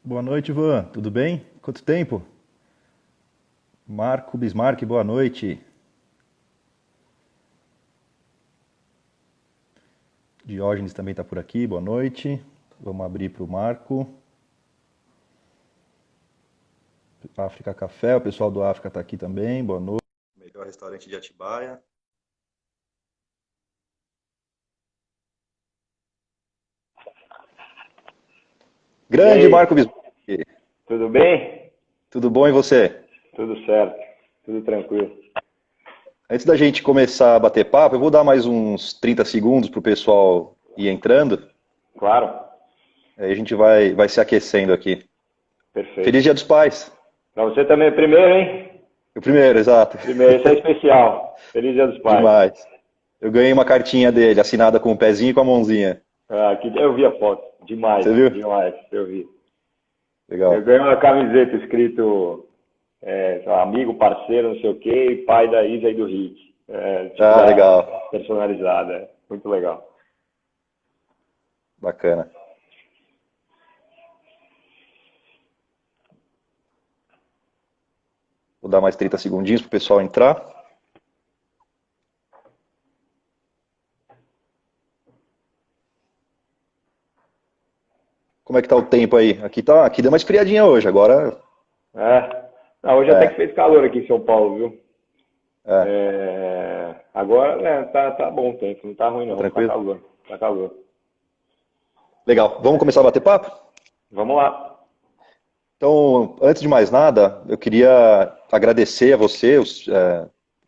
Boa noite, Ivan. Tudo bem? Quanto tempo? Marco Bismarck, boa noite. Diógenes também está por aqui, boa noite. Vamos abrir para o Marco. África Café, o pessoal do África está aqui também, boa noite. Melhor restaurante de Atibaia. E Grande aí, Marco Bismarck. tudo bem? Tudo bom e você? Tudo certo, tudo tranquilo. Antes da gente começar a bater papo, eu vou dar mais uns 30 segundos para o pessoal ir entrando. Claro, Aí a gente vai se aquecendo aqui. Feliz perfeito. Dia dos Pais. Pra você também é primeiro, hein? O primeiro, exato. Primeiro, esse é especial. Feliz Dia dos Pais. Demais. Eu ganhei uma cartinha dele, assinada com o pezinho e com a mãozinha. Ah, eu vi a foto. Demais, Você viu? demais, eu vi. Eu Legal. ganhei uma camiseta escrito sei lá, amigo, parceiro, não sei o quê, e pai da Isa e do Rick. Tipo Ah, da legal. personalizada. Muito legal. Bacana. Vou dar mais 30 segundinhos pro pessoal entrar. Como é que tá o tempo aí? Aqui deu uma esfriadinha hoje, agora É. Não, hoje até que é, fez calor aqui em São Paulo, viu? é, Agora, tá bom o tempo, não tá ruim tá não, tá tranquilo? calor, tá calor. Legal. Vamos começar a bater papo? Vamos lá. Então, antes de mais nada, eu queria agradecer a você,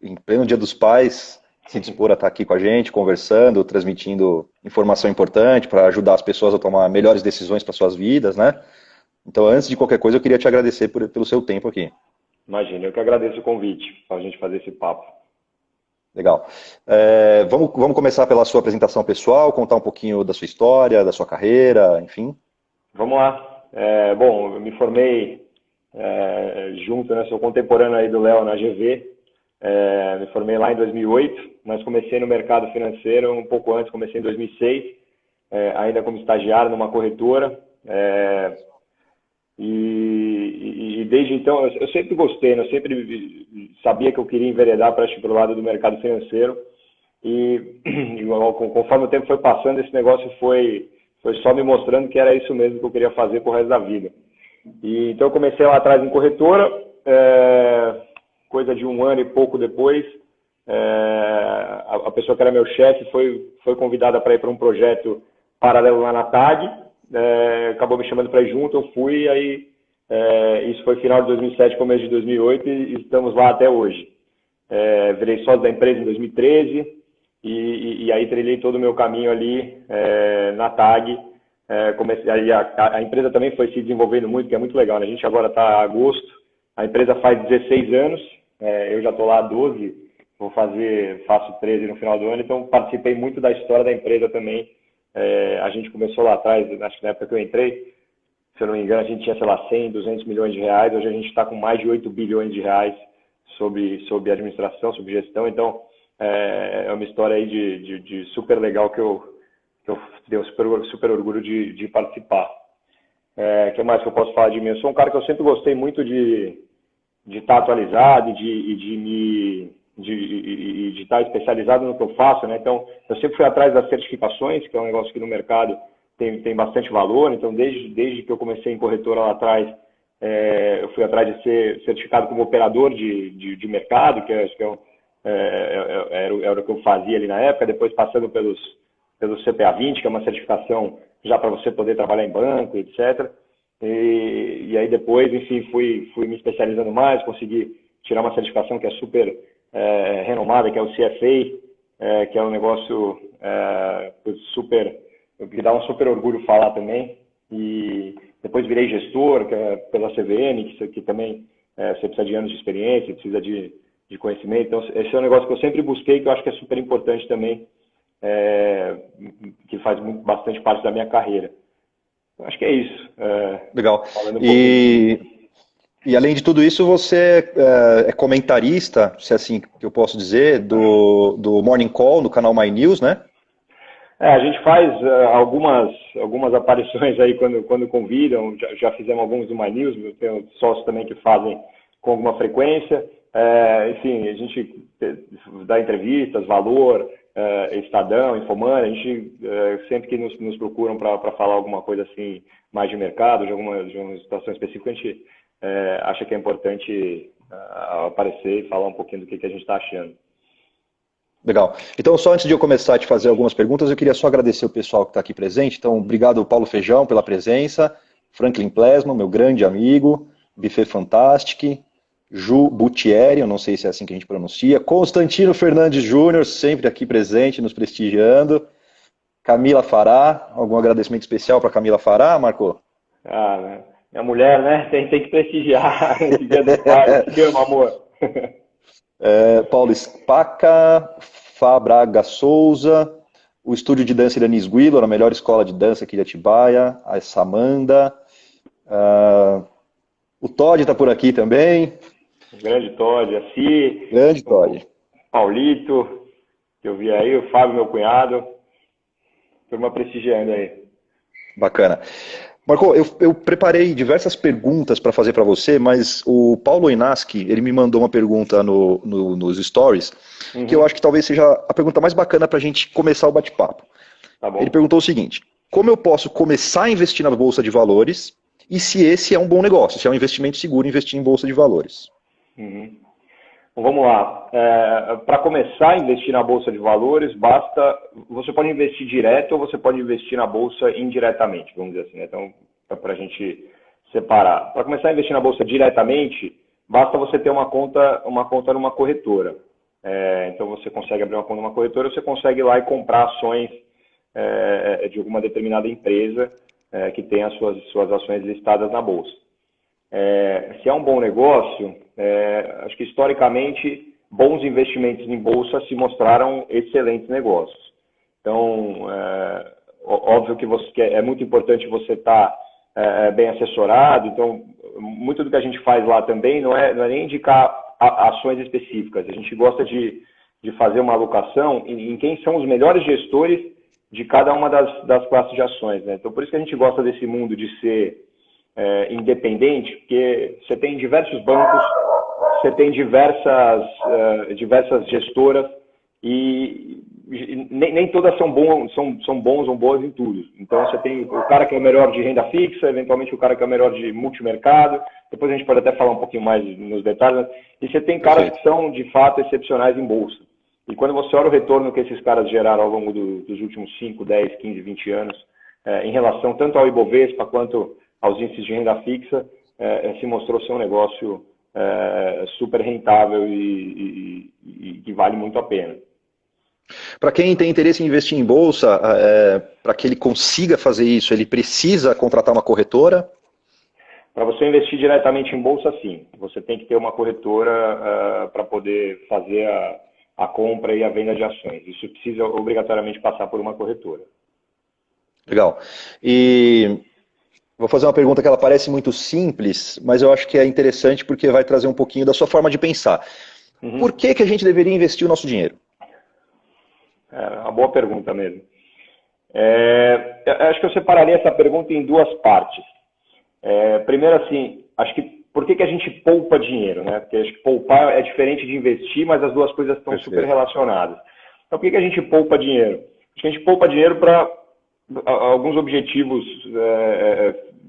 em pleno Dia dos Pais, se dispor a estar aqui com a gente, conversando, transmitindo informação importante para ajudar as pessoas a tomar melhores decisões para suas vidas, né? Então, antes de qualquer coisa, eu queria te agradecer pelo seu tempo aqui. Imagina, eu que agradeço o convite para a gente fazer esse papo. Legal. Vamos começar pela sua apresentação pessoal, contar um pouquinho da sua história, da sua carreira, enfim. Vamos lá. Bom, eu me formei junto, né? Sou contemporâneo aí do Léo na GV. Me formei lá em 2008, mas comecei no mercado financeiro um pouco antes, comecei em 2006, ainda como estagiário numa corretora. E desde então, eu sempre gostei, né? Eu sempre sabia que eu queria enveredar para o lado do mercado financeiro. E conforme o tempo foi passando, esse negócio foi só me mostrando que era isso mesmo que eu queria fazer pro resto da vida. Então eu comecei lá atrás em corretora, coisa de um ano e pouco depois, a pessoa que era meu chefe foi convidada para ir para um projeto paralelo lá na TAG, acabou me chamando para ir junto, eu fui, aí isso foi final de 2007, começo de 2008 e estamos lá até hoje. Virei sócio da empresa em 2013 e aí trilhei todo o meu caminho ali na TAG. Aí a empresa também foi se desenvolvendo muito, que é muito legal, né? A gente agora está a agosto, a empresa faz 16 anos, eu já estou lá há 12, faço 13 no final do ano, então participei muito da história da empresa também. A gente começou lá atrás, acho que na época que eu entrei, se eu não me engano, a gente tinha, sei lá, 100, 200 milhões de reais, hoje a gente está com mais de 8 bilhões de reais sobre administração, sobre gestão, então é uma história aí de super legal que eu tenho super orgulho de participar. O que mais que eu posso falar de mim? Eu sou um cara que eu sempre gostei muito de estar atualizado e de estar especializado no que eu faço, né? Então, eu sempre fui atrás das certificações, que é um negócio que no mercado tem bastante valor. Então, desde que eu comecei em corretora lá atrás, eu fui atrás de ser certificado como operador de mercado, que acho que era o que eu fazia ali na época, depois passando pelo CPA 20, que é uma certificação já para você poder trabalhar em banco, etc. E aí depois, enfim, fui me especializando mais, consegui tirar uma certificação que é super renomada, que é o CFA, que é um negócio que dá um super orgulho falar também. E depois virei gestor, que é pela CVM, que também você precisa de anos de experiência, precisa de conhecimento. Então, esse é um negócio que eu sempre busquei, que eu acho que é super importante também, que faz bastante parte da minha carreira. Eu acho que é isso. Legal. Falando um pouquinho de mim. E além de tudo isso, você é comentarista, se é assim que eu posso dizer, do Morning Call, no canal My News, né? A gente faz algumas aparições aí quando convidam, já fizemos alguns do My News, eu tenho sócios também que fazem com alguma frequência. Enfim, a gente dá entrevistas, Valor, Estadão, Infomoney, a gente sempre que nos procuram para falar alguma coisa assim, mais de mercado, de uma situação específica, a gente acha que é importante aparecer e falar um pouquinho do que a gente está achando. Legal. Então, só antes de eu começar a te fazer algumas perguntas, eu queria só agradecer o pessoal que está aqui presente. Então, obrigado, Paulo Feijão, pela presença, Franklin Plesman, meu grande amigo, Buffet Fantastic, Ju Buttieri, eu não sei se é assim que a gente pronuncia, Constantino Fernandes Júnior, sempre aqui presente, nos prestigiando, Camila Fará, algum agradecimento especial para Camila Fará, Marco? Minha mulher, né? Tem que prestigiar esse dia do pai, te amo, amor. Paulo Spaca, Fabraga Souza, o estúdio de dança Iranis Guilor, a melhor escola de dança aqui de Atibaia, a Samanda, o Todd está por aqui também. O grande Todd, a Si, grande Todd. Paulito, que eu vi aí, o Fábio, meu cunhado, turma prestigiando aí. Bacana. Marco, eu preparei diversas perguntas para fazer para você, mas o Paulo Inaski, ele me mandou uma pergunta nos stories, que eu acho que talvez seja a pergunta mais bacana para a gente começar o bate-papo. Tá bom. Ele perguntou o seguinte: como eu posso começar a investir na Bolsa de Valores e se esse é um bom negócio, se é um investimento seguro investir em Bolsa de Valores? Bom, vamos lá. Para começar a investir na Bolsa de Valores, você pode investir direto ou você pode investir na Bolsa indiretamente, vamos dizer assim, né? Então, para a gente separar. Para começar a investir na Bolsa diretamente, basta você ter uma conta numa corretora. Então, você consegue abrir uma conta numa corretora, você consegue ir lá e comprar ações de alguma determinada empresa que tem as suas ações listadas na Bolsa. Se é um bom negócio, acho que historicamente bons investimentos em bolsa se mostraram excelentes negócios. Então, óbvio que é muito importante você estar bem assessorado. Então, muito do que a gente faz lá também não é nem indicar ações específicas. A gente gosta de fazer uma alocação em quem são os melhores gestores de cada uma das classes de ações, né? Então, por isso que a gente gosta desse mundo de ser independente, porque você tem diversos bancos, você tem diversas gestoras e nem todas são bons ou boas em tudo. Então você tem o cara que é o melhor de renda fixa, eventualmente o cara que é o melhor de multimercado, depois a gente pode até falar um pouquinho mais nos detalhes, e você tem caras que são de fato excepcionais em bolsa. E quando você olha o retorno que esses caras geraram ao longo dos últimos 5, 10, 15, 20 anos, em relação tanto ao Ibovespa quanto aos índices de renda fixa, se mostrou ser um negócio super rentável e que vale muito a pena. Para quem tem interesse em investir em bolsa, para que ele consiga fazer isso, ele precisa contratar uma corretora? Para você investir diretamente em bolsa, sim. Você tem que ter uma corretora para poder fazer a compra e a venda de ações. Isso precisa obrigatoriamente passar por uma corretora. Legal. E vou fazer uma pergunta que ela parece muito simples, mas eu acho que é interessante porque vai trazer um pouquinho da sua forma de pensar. Por que a gente deveria investir o nosso dinheiro? É uma boa pergunta mesmo. Acho que eu separaria essa pergunta em duas partes. Primeiro, assim, acho que por que a gente poupa dinheiro, né? Porque acho que poupar é diferente de investir, mas as duas coisas estão super relacionadas. Então, por que a gente poupa dinheiro? Acho que a gente poupa dinheiro para alguns objetivos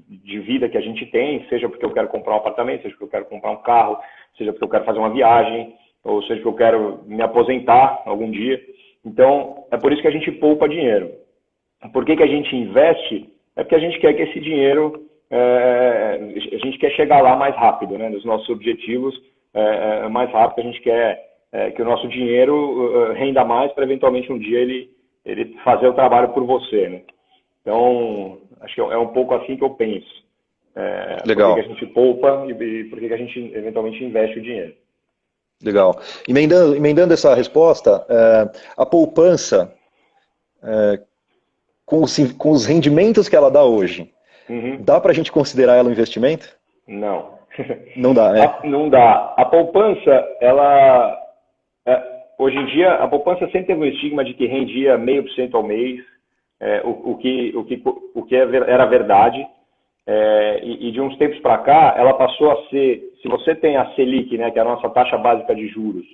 de vida que a gente tem, seja porque eu quero comprar um apartamento, seja porque eu quero comprar um carro, seja porque eu quero fazer uma viagem, ou seja porque eu quero me aposentar algum dia. Então, é por isso que a gente poupa dinheiro. Por que a gente investe? É porque a gente quer que esse dinheiro, a gente quer chegar lá mais rápido, né? Nos nossos objetivos, mais rápido, a gente quer que o nosso dinheiro renda mais para eventualmente um dia ele fazer o trabalho por você, né? Então, acho que é um pouco assim que eu penso. Legal. Por que a gente poupa e por que a gente eventualmente investe o dinheiro. Legal. Emendando essa resposta, a poupança, com os rendimentos que ela dá hoje, dá para a gente considerar ela um investimento? Não. Não dá, né? Não dá. A poupança, hoje em dia, a poupança sempre teve um estigma de que rendia 0,5% ao mês, era verdade. E de uns tempos para cá, ela passou a ser, se você tem a Selic, né, que é a nossa taxa básica de juros,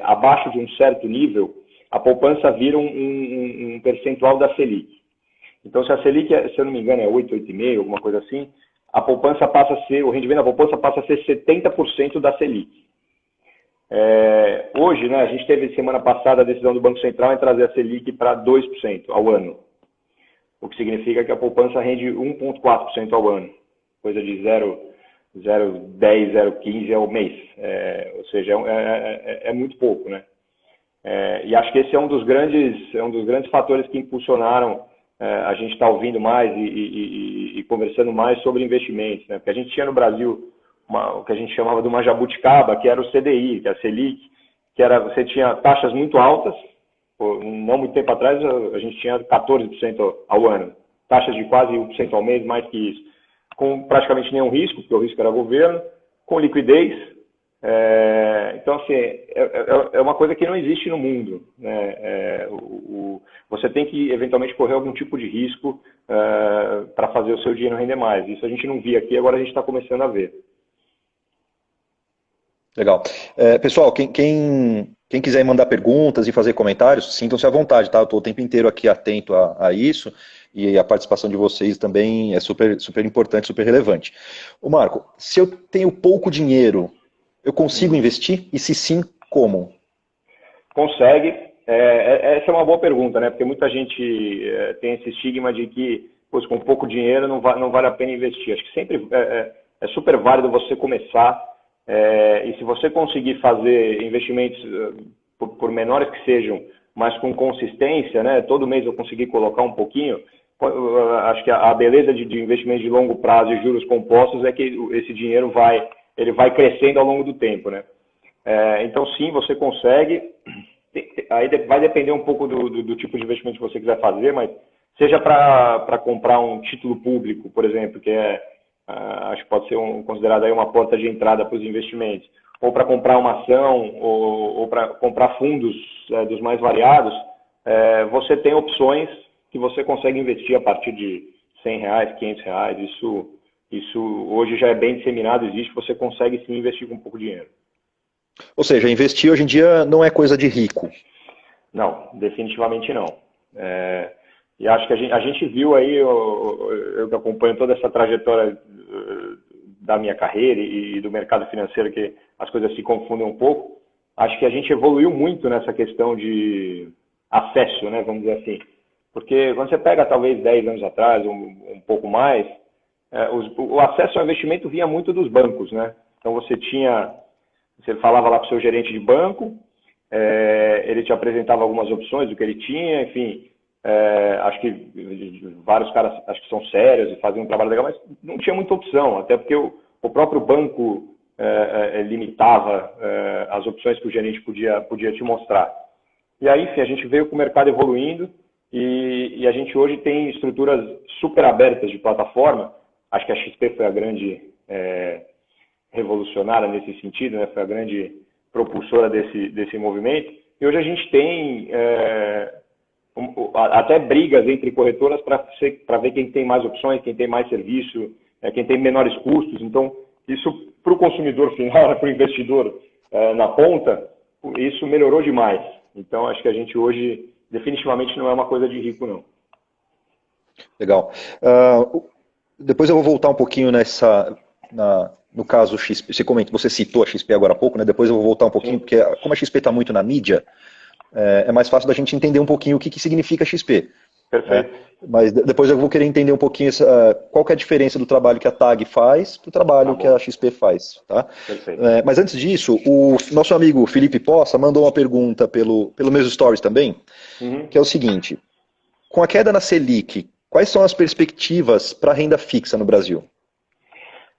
abaixo de um certo nível, a poupança vira um percentual da Selic. Então, se a Selic, se eu não me engano, é 8, 8,5, alguma coisa assim, a poupança passa a ser, o rendimento da poupança passa a ser 70% da Selic. Hoje, né, a gente teve semana passada a decisão do Banco Central em trazer a Selic para 2% ao ano, o que significa que a poupança rende 1,4% ao ano, coisa de 0,10, 0,15 ao mês, ou seja, é muito pouco, né? E acho que esse é um dos grandes fatores que impulsionaram a gente estar ouvindo mais e conversando mais sobre investimentos, né? Porque a gente tinha no Brasil o que a gente chamava de uma jabuticaba, que era o CDI, que é a Selic, você tinha taxas muito altas. Não muito tempo atrás, a gente tinha 14% ao ano, taxas de quase 1% ao mês, mais que isso, com praticamente nenhum risco, porque o risco era governo, com liquidez. Então, assim, é uma coisa que não existe no mundo, né? Você tem que, eventualmente, correr algum tipo de risco para fazer o seu dinheiro render mais. Isso a gente não via aqui, agora a gente está começando a ver. Legal. Pessoal, quem quiser mandar perguntas e fazer comentários, sintam-se à vontade, tá? Eu estou o tempo inteiro aqui atento a isso e a participação de vocês também é super, super importante, super relevante. Ô Marco, se eu tenho pouco dinheiro, eu consigo investir? E se sim, como? Consegue. Essa é uma boa pergunta, né? Porque muita gente tem esse estigma de que, com pouco dinheiro não vale a pena investir. Acho que sempre é super válido você começar. E se você conseguir fazer investimentos, por menores que sejam, mas com consistência, né, todo mês eu conseguir colocar um pouquinho, acho que a beleza de investimentos de longo prazo e juros compostos é que esse dinheiro ele vai crescendo ao longo do tempo, né? Então, sim, você consegue. Aí vai depender um pouco do tipo de investimento que você quiser fazer, mas seja para comprar um título público, por exemplo, que acho que pode ser considerado aí uma porta de entrada para os investimentos, ou para comprar uma ação, ou para comprar fundos dos mais variados, você tem opções que você consegue investir a partir de R$100, R$500. Isso hoje já é bem disseminado, existe, você consegue sim investir com pouco dinheiro. Ou seja, investir hoje em dia não é coisa de rico. Não, definitivamente não. E acho que a gente viu aí, eu que acompanho toda essa trajetória da minha carreira e do mercado financeiro, que as coisas se confundem um pouco, acho que a gente evoluiu muito nessa questão de acesso, né, vamos dizer assim. Porque quando você pega talvez 10 anos atrás, um pouco mais, o acesso ao investimento vinha muito dos bancos, né? Então você falava lá com o seu gerente de banco, ele te apresentava algumas opções do que ele tinha, enfim. Acho que vários caras acho que são sérios e faziam um trabalho legal, mas não tinha muita opção, até porque o próprio banco limitava as opções que o gerente podia te mostrar. E aí, enfim, a gente veio com o mercado evoluindo e a gente hoje tem estruturas super abertas de plataforma. Acho que a XP foi a grande revolucionária nesse sentido, né? Foi a grande propulsora desse movimento. E hoje a gente tem até brigas entre corretoras para ver quem tem mais opções, quem tem mais serviço, quem tem menores custos. Então, isso para o consumidor final, para o investidor na ponta, isso melhorou demais. Então, acho que a gente hoje definitivamente não é uma coisa de rico, não. Legal. Depois eu vou voltar um pouquinho no caso XP. Você citou a XP agora há pouco, né? Depois eu vou voltar um pouquinho, porque como a XP está muito na mídia, é mais fácil da gente entender um pouquinho o que significa XP. Perfeito. Mas depois eu vou querer entender um pouquinho qual que é a diferença do trabalho que a TAG faz para o trabalho que a XP faz. Tá? Perfeito. Mas antes disso, o nosso amigo Felipe Poça mandou uma pergunta pelo meus stories também, que é o seguinte: com a queda na Selic, quais são as perspectivas para a renda fixa no Brasil?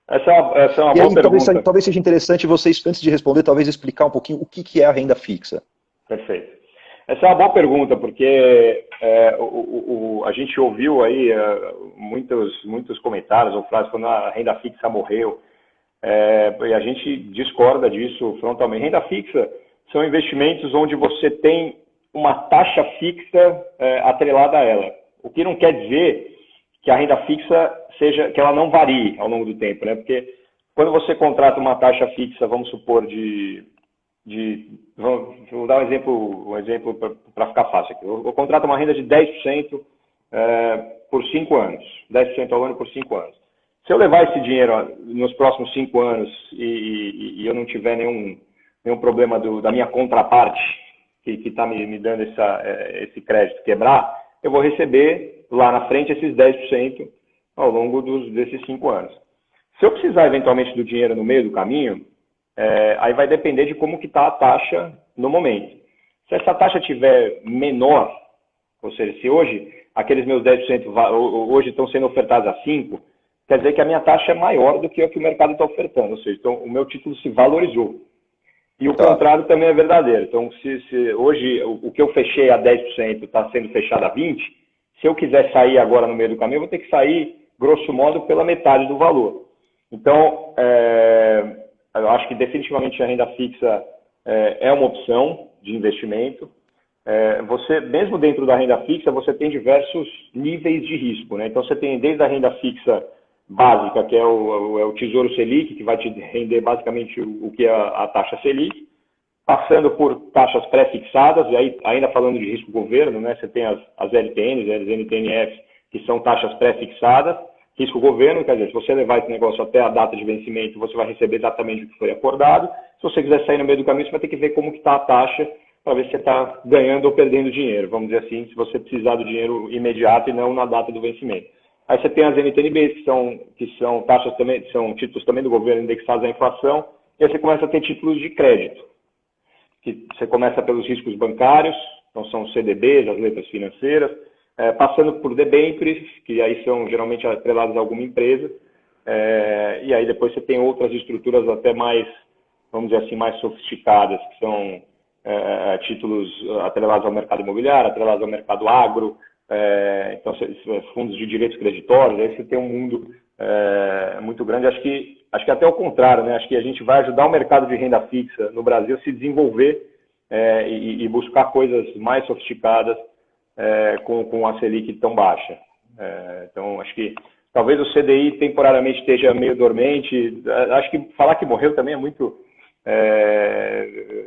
Essa é uma boa pergunta. Talvez seja interessante vocês, antes de responder, talvez explicar um pouquinho o que é a renda fixa. Perfeito. Essa é uma boa pergunta, porque a gente ouviu aí muitos comentários ou frases quando a renda fixa morreu, e a gente discorda disso frontalmente. Renda fixa são investimentos onde você tem uma taxa fixa atrelada a ela. O que não quer dizer que a renda fixa que ela não varie ao longo do tempo, né? Porque quando você contrata uma taxa fixa, vamos supor, vou dar um exemplo para ficar fácil aqui. Eu contrato uma renda de 10% por 5 anos, 10% ao ano por 5 anos. Se eu levar esse dinheiro nos próximos 5 anos e eu não tiver nenhum problema da minha contraparte, que está me dando esse crédito quebrar, eu vou receber lá na frente esses 10% ao longo desses 5 anos. Se eu precisar eventualmente do dinheiro no meio do caminho, aí vai depender de como que está a taxa no momento. Se essa taxa estiver menor, ou seja, se hoje aqueles meus 10% hoje estão sendo ofertados a 5%, quer dizer que a minha taxa é maior do que o mercado está ofertando, ou seja, então o meu título se valorizou. E o contrário também é verdadeiro. Então, se hoje o que eu fechei a 10% está sendo fechado a 20%, se eu quiser sair agora no meio do caminho, eu vou ter que sair, grosso modo, pela metade do valor. Então, eu acho que definitivamente a renda fixa é uma opção de investimento. Você, mesmo dentro da renda fixa, você tem diversos níveis de risco, né? Então, você tem desde a renda fixa básica, que é o Tesouro Selic, que vai te render basicamente o que é a taxa Selic, passando por taxas pré-fixadas, e aí, ainda falando de risco governo, né? Você tem as LTNs, as NTNFs, que são taxas pré-fixadas. Risco governo, quer dizer, se você levar esse negócio até a data de vencimento, você vai receber exatamente o que foi acordado. Se você quiser sair no meio do caminho, você vai ter que ver como que está a taxa para ver se você está ganhando ou perdendo dinheiro, vamos dizer assim, se você precisar do dinheiro imediato e não na data do vencimento. Aí você tem as NTNBs, que são taxas também, são títulos também do governo indexados à inflação, e aí você começa a ter títulos de crédito, que você começa pelos riscos bancários, então são os CDBs, as letras financeiras, passando por debêntures, que aí são geralmente atrelados a alguma empresa, e aí depois você tem outras estruturas até mais, vamos dizer assim, mais sofisticadas, que são títulos atrelados ao mercado imobiliário, atrelados ao mercado agro, então fundos de direitos creditórios, aí você tem um mundo muito grande. Acho que até o contrário, né? Acho que a gente vai ajudar o mercado de renda fixa no Brasil a se desenvolver e buscar coisas mais sofisticadas com a Selic tão baixa. Então, acho que talvez o CDI temporariamente esteja meio dormente. Acho que falar que morreu também é muito...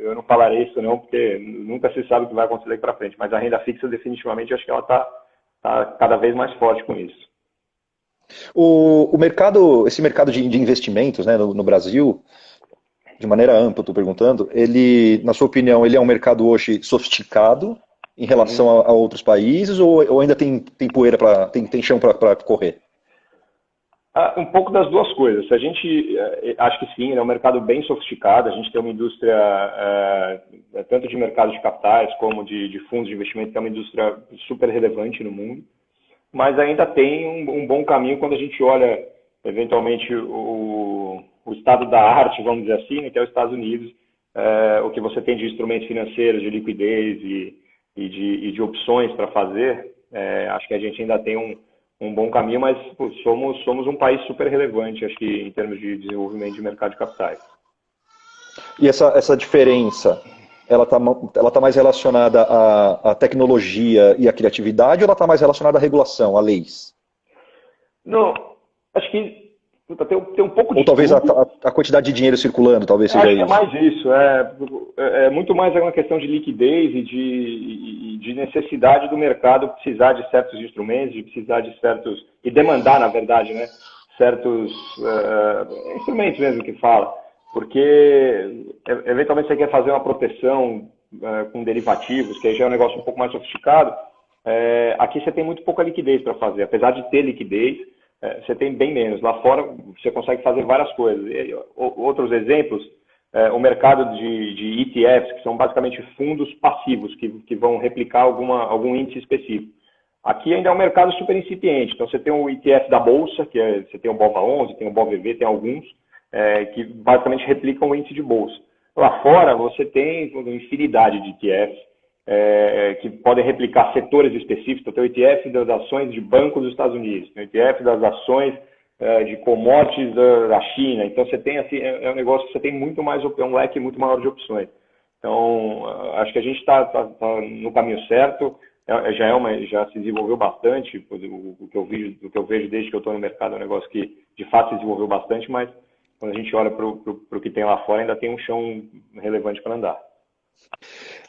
eu não falarei isso não, porque nunca se sabe o que vai acontecer daqui para frente. Mas a renda fixa, definitivamente, acho que ela está cada vez mais forte com isso. O mercado, esse mercado de investimentos, né, no Brasil, de maneira ampla, estou perguntando, ele, na sua opinião, ele é um mercado hoje sofisticado em relação a outros países, ou ainda tem poeira tem chão para correr? Um pouco das duas coisas. A gente, acho que sim, é um mercado bem sofisticado. A gente tem uma indústria, tanto de mercado de capitais como de fundos de investimento, que é uma indústria super relevante no mundo. Mas ainda tem um bom caminho quando a gente olha, eventualmente, o estado da arte, vamos dizer assim, né, que é os Estados Unidos, o que você tem de instrumentos financeiros, de liquidez e de opções para fazer. Acho que a gente ainda tem um bom caminho, mas somos um país super relevante, acho que em termos de desenvolvimento de mercado de capitais. E essa diferença, ela tá mais relacionada à tecnologia e à criatividade, ou ela está mais relacionada à regulação, a leis? Não, acho que tem um pouco de ou talvez tudo. a quantidade de dinheiro circulando, talvez seja isso. Acho que é mais isso. É muito mais uma questão de liquidez e de necessidade do mercado precisar de certos instrumentos, de precisar de certos... e demandar, na verdade, né, certos instrumentos mesmo que fala. Porque, eventualmente, você quer fazer uma proteção com derivativos, que aí já é um negócio um pouco mais sofisticado. Aqui você tem muito pouca liquidez para fazer. Apesar de ter liquidez, você tem bem menos. Lá fora você consegue fazer várias coisas. Outros exemplos, o mercado de ETFs, que são basicamente fundos passivos, que vão replicar algum índice específico. Aqui ainda é um mercado super incipiente. Então você tem o ETF da Bolsa, você tem o BOVA11, tem o BOVV, tem alguns, que basicamente replicam o índice de Bolsa. Lá fora você tem uma infinidade de ETFs, que podem replicar setores específicos. Então, tem o ETF das ações de banco dos Estados Unidos, tem o ETF das ações de commodities da China. Então, você tem assim, um negócio que você tem muito mais, um leque muito maior de opções. Então, acho que a gente está no caminho certo. Já se desenvolveu bastante. O que eu vejo desde que eu estou no mercado é um negócio que de fato se desenvolveu bastante, mas quando a gente olha para o que tem lá fora, ainda tem um chão relevante para andar.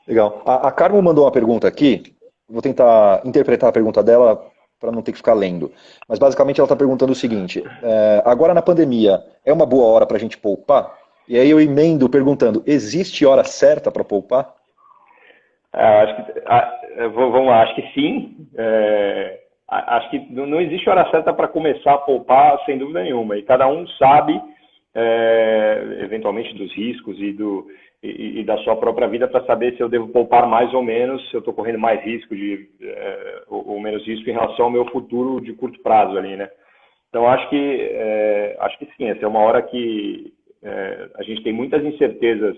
Legal. A Carmo mandou uma pergunta aqui, vou tentar interpretar a pergunta dela para não ter que ficar lendo. Mas basicamente ela está perguntando o seguinte: agora na pandemia, é uma boa hora para a gente poupar? E aí eu emendo perguntando: existe hora certa para poupar? Vamos lá, acho que sim. Acho que não existe hora certa para começar a poupar, sem dúvida nenhuma. E cada um sabe, eventualmente, dos riscos e da sua própria vida para saber se eu devo poupar mais ou menos, se eu estou correndo mais risco ou menos risco em relação ao meu futuro de curto prazo ali, né? Então, acho que sim, essa é uma hora que a gente tem muitas incertezas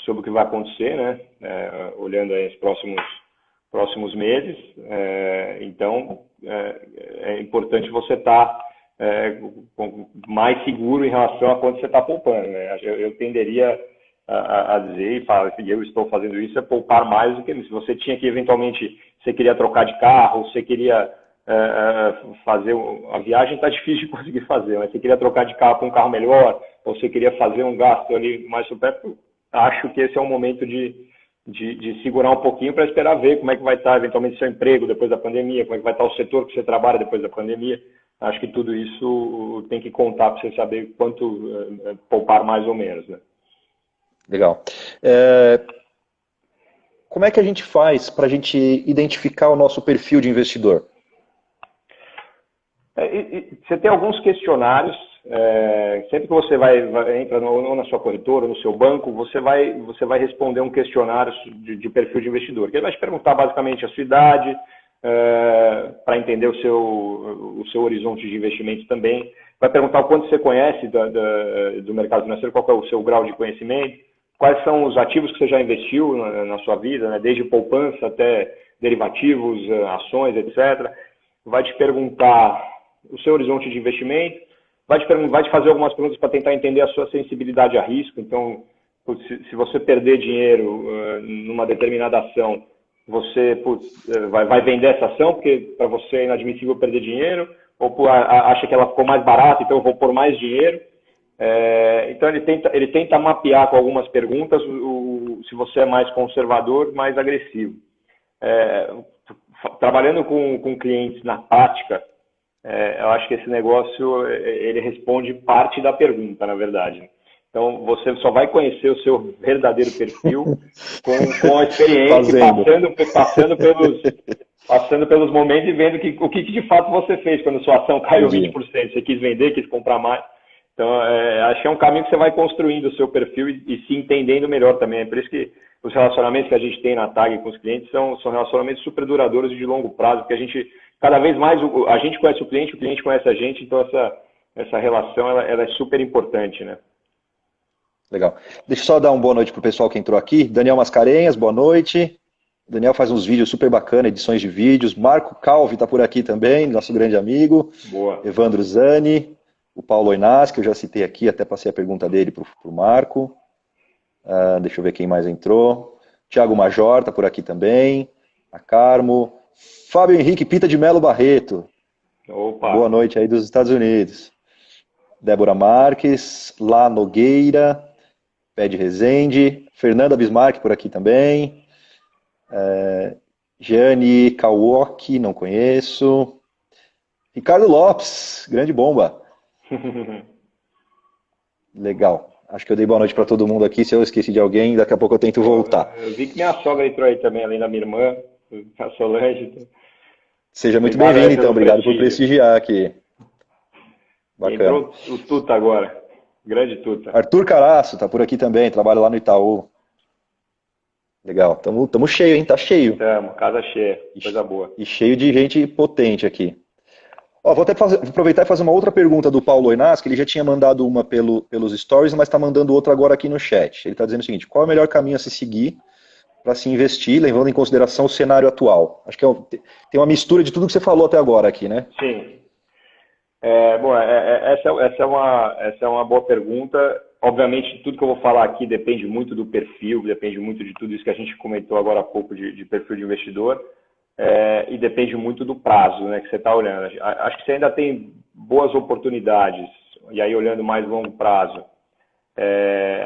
sobre o que vai acontecer, né? Olhando aí os próximos meses. Então, é importante você estar mais seguro em relação a quanto você está poupando, né? Eu tenderia a dizer, e falar que eu estou fazendo isso, é poupar mais do que isso. Se você tinha que, eventualmente, você queria trocar de carro, você queria fazer... A viagem está difícil de conseguir fazer, mas você queria trocar de carro para um carro melhor, ou você queria fazer um gasto ali mais supérfluo, acho que esse é o momento de segurar um pouquinho para esperar ver como é que vai estar, eventualmente, seu emprego depois da pandemia, como é que vai estar o setor que você trabalha depois da pandemia. Acho que tudo isso tem que contar para você saber quanto poupar mais ou menos, né? Legal. Como é que a gente faz para a gente identificar o nosso perfil de investidor? Você tem alguns questionários. Sempre que você entra ou na sua corretora ou no seu banco, você vai responder um questionário de perfil de investidor, que ele vai te perguntar basicamente a sua idade, para entender o seu horizonte de investimento também. Vai perguntar o quanto você conhece do mercado financeiro, qual é o seu grau de conhecimento, quais são os ativos que você já investiu na sua vida, né, desde poupança até derivativos, ações, etc. Vai te perguntar o seu horizonte de investimento, vai te fazer algumas perguntas para tentar entender a sua sensibilidade a risco. Então, se você perder dinheiro numa determinada ação, você vai vender essa ação porque para você é inadmissível perder dinheiro, ou acha que ela ficou mais barata, então eu vou pôr mais dinheiro. Então ele tenta mapear com algumas perguntas se você é mais conservador, mais agressivo. Trabalhando com clientes na prática, eu acho que esse negócio ele responde parte da pergunta, na verdade. Então você só vai conhecer o seu verdadeiro perfil com a experiência, passando pelos momentos e vendo o que de fato você fez quando sua ação caiu 20%. Você quis vender, quis comprar mais. Então, acho que é um caminho que você vai construindo o seu perfil e se entendendo melhor também. É por isso que os relacionamentos que a gente tem na TAG com os clientes são relacionamentos super duradouros e de longo prazo, porque a gente, cada vez mais, a gente conhece o cliente conhece a gente, então essa relação ela é super importante, né? Legal. Deixa eu só dar uma boa noite para o pessoal que entrou aqui. Daniel Mascarenhas, boa noite. O Daniel faz uns vídeos super bacanas, edições de vídeos. Marco Calvi está por aqui também, nosso grande amigo. Boa. Evandro Zani. O Paulo Oinas, que eu já citei aqui, até passei a pergunta dele para o Marco. Deixa eu ver quem mais entrou. Tiago Major está por aqui também. A Carmo. Fábio Henrique Pita de Melo Barreto. Opa. Boa noite aí dos Estados Unidos. Débora Marques. Lá Nogueira. Pede Rezende. Fernanda Bismarck por aqui também. Gianni Kawok, não conheço. Ricardo Lopes, grande bomba. Legal. Acho que eu dei boa noite para todo mundo aqui. Se eu esqueci de alguém, daqui a pouco eu tento voltar. Eu vi que minha sogra entrou aí também, além da minha irmã, a Solange. Seja muito bem-vindo, então. Obrigado por prestigiar aqui. Bacana. Entrou o Tuta agora. Grande Tuta. Arthur Caraço está por aqui também. Trabalha lá no Itaú. Legal. Tamo cheio, hein? Tá cheio. Tamo, casa cheia. Coisa boa. E cheio de gente potente aqui. Vou até aproveitar e fazer uma outra pergunta do Paulo Oinas, que ele já tinha mandado uma pelos stories, mas está mandando outra agora aqui no chat. Ele está dizendo o seguinte: qual é o melhor caminho a se seguir para se investir, levando em consideração o cenário atual? Acho que tem uma mistura de tudo que você falou até agora aqui, né? Sim. Essa é uma boa pergunta. obviamente, tudo que eu vou falar aqui depende muito do perfil, depende muito de tudo isso que a gente comentou agora há pouco de perfil de investidor, e depende muito do prazo, né, que você está olhando. Acho que você ainda tem boas oportunidades, e aí olhando mais longo prazo,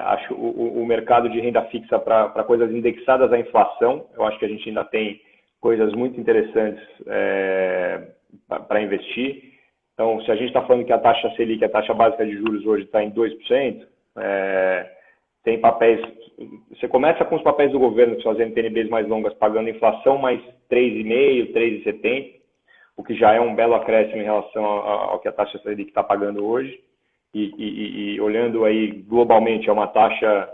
acho o mercado de renda fixa para coisas indexadas à inflação, eu acho que a gente ainda tem coisas muito interessantes para investir. Então, se a gente está falando que a taxa Selic, a taxa básica de juros hoje está em 2%, tem papéis... Você começa com os papéis do governo, que são as NTNBs mais longas, pagando inflação mais 3,5%, 3,70%, o que já é um belo acréscimo em relação ao que a taxa Selic está pagando hoje. E olhando aí globalmente, é uma taxa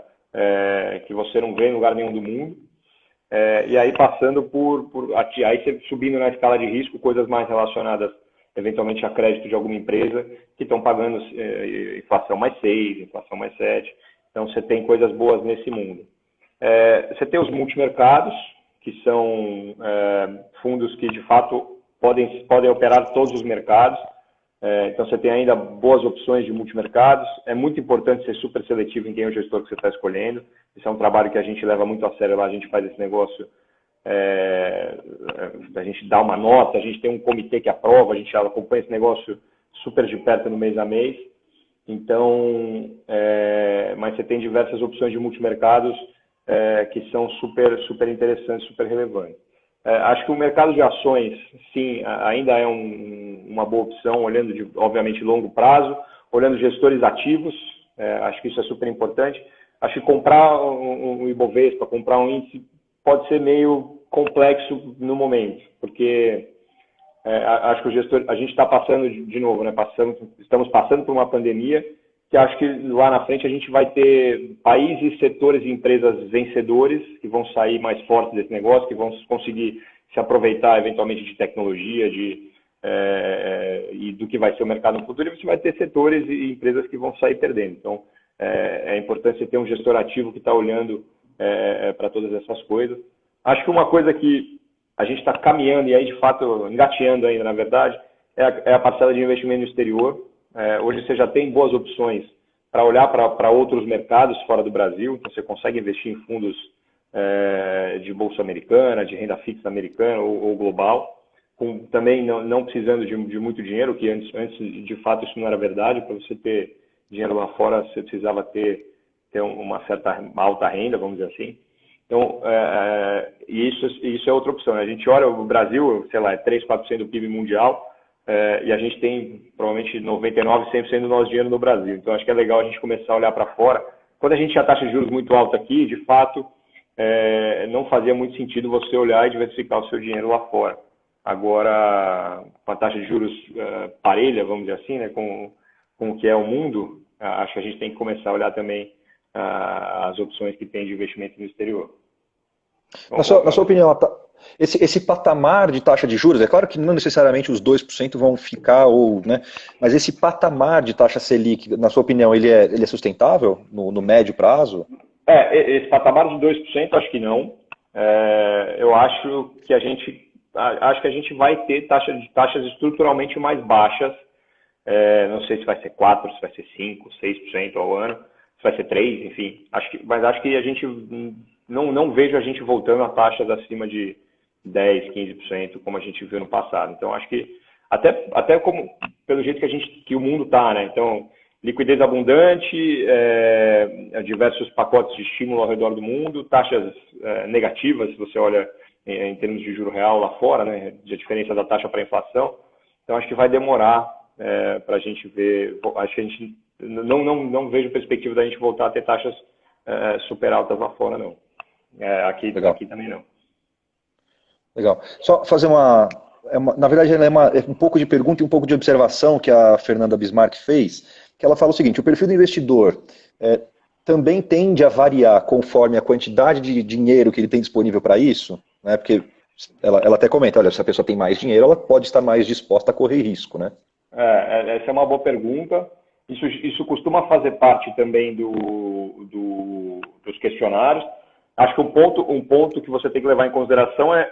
que você não vê em lugar nenhum do mundo. E aí passando aí você subindo na escala de risco, coisas mais relacionadas eventualmente a crédito de alguma empresa que estão pagando inflação mais 6, inflação mais 7. Então você tem coisas boas nesse mundo. Você tem os multimercados, que são fundos que de fato podem operar todos os mercados. Então você tem ainda boas opções de multimercados. É muito importante ser super seletivo em quem é o gestor que você está escolhendo. Isso é um trabalho que a gente leva muito a sério lá, a gente faz esse negócio. A gente dá uma nota, a gente tem um comitê que aprova, a gente acompanha esse negócio super de perto no mês a mês. Então, mas você tem diversas opções de multimercados que são super, super interessantes, super relevantes. Acho que o mercado de ações, sim, ainda é uma boa opção, olhando de, obviamente, longo prazo, olhando gestores ativos, acho que isso é super importante. Acho que comprar um Ibovespa, comprar um índice, pode ser meio complexo no momento, porque acho que a gente está passando, de novo, né, estamos passando por uma pandemia, que acho que lá na frente a gente vai ter países, setores e empresas vencedores, que vão sair mais fortes desse negócio, que vão conseguir se aproveitar eventualmente de tecnologia, e do que vai ser o mercado no futuro, e você vai ter setores e empresas que vão sair perdendo. Então, é importante você ter um gestor ativo que está olhando para todas essas coisas. Acho que uma coisa que a gente está caminhando, e aí de fato engateando ainda, na verdade, é a parcela de investimento no exterior. Hoje você já tem boas opções para olhar para outros mercados fora do Brasil, então você consegue investir em fundos de bolsa americana, de renda fixa americana ou global, também não precisando de muito dinheiro, que antes de fato isso não era verdade. Para você ter dinheiro lá fora, você precisava ter uma certa alta renda, vamos dizer assim. Então, isso é outra opção, né? A gente olha o Brasil, sei lá, é 3, 4% do PIB mundial, e a gente tem provavelmente 99%, 100% do nosso dinheiro no Brasil. Então, acho que é legal a gente começar a olhar para fora. Quando a gente tinha taxa de juros muito alta aqui, de fato, não fazia muito sentido você olhar e diversificar o seu dinheiro lá fora. Agora, com a taxa de juros parelha, vamos dizer assim, né, com o que é o mundo, acho que a gente tem que começar a olhar também as opções que tem de investimento no exterior. Na sua opinião, esse patamar de taxa de juros, é claro que não necessariamente os 2% vão ficar, né, mas esse patamar de taxa Selic, na sua opinião, ele é sustentável no médio prazo? Esse patamar de 2%, acho que não. Eu acho que a gente vai ter taxas estruturalmente mais baixas. Não sei se vai ser 4%, se vai ser 5%, 6% ao ano, se vai ser 3%, enfim. Mas acho que a gente não vejo a gente voltando a taxas acima de 10%, 15%, como a gente viu no passado. Então, acho que até como pelo jeito que o mundo está, né? Então, liquidez abundante, diversos pacotes de estímulo ao redor do mundo, taxas negativas, se você olha em termos de juro real lá fora, né? A diferença da taxa para a inflação. Então, acho que vai demorar para a gente ver. Acho que a gente não vejo perspectiva da gente voltar a ter taxas super altas lá fora, não. Aqui também não. Legal. Só fazer na verdade, é um pouco de pergunta e um pouco de observação que a Fernanda Bismarck fez, que ela fala o seguinte: o perfil do investidor também tende a variar conforme a quantidade de dinheiro que ele tem disponível para isso, né? Porque ela até comenta, olha, se a pessoa tem mais dinheiro, ela pode estar mais disposta a correr risco, né? Essa é uma boa pergunta. Isso costuma fazer parte também dos questionários. Acho que um ponto que você tem que levar em consideração é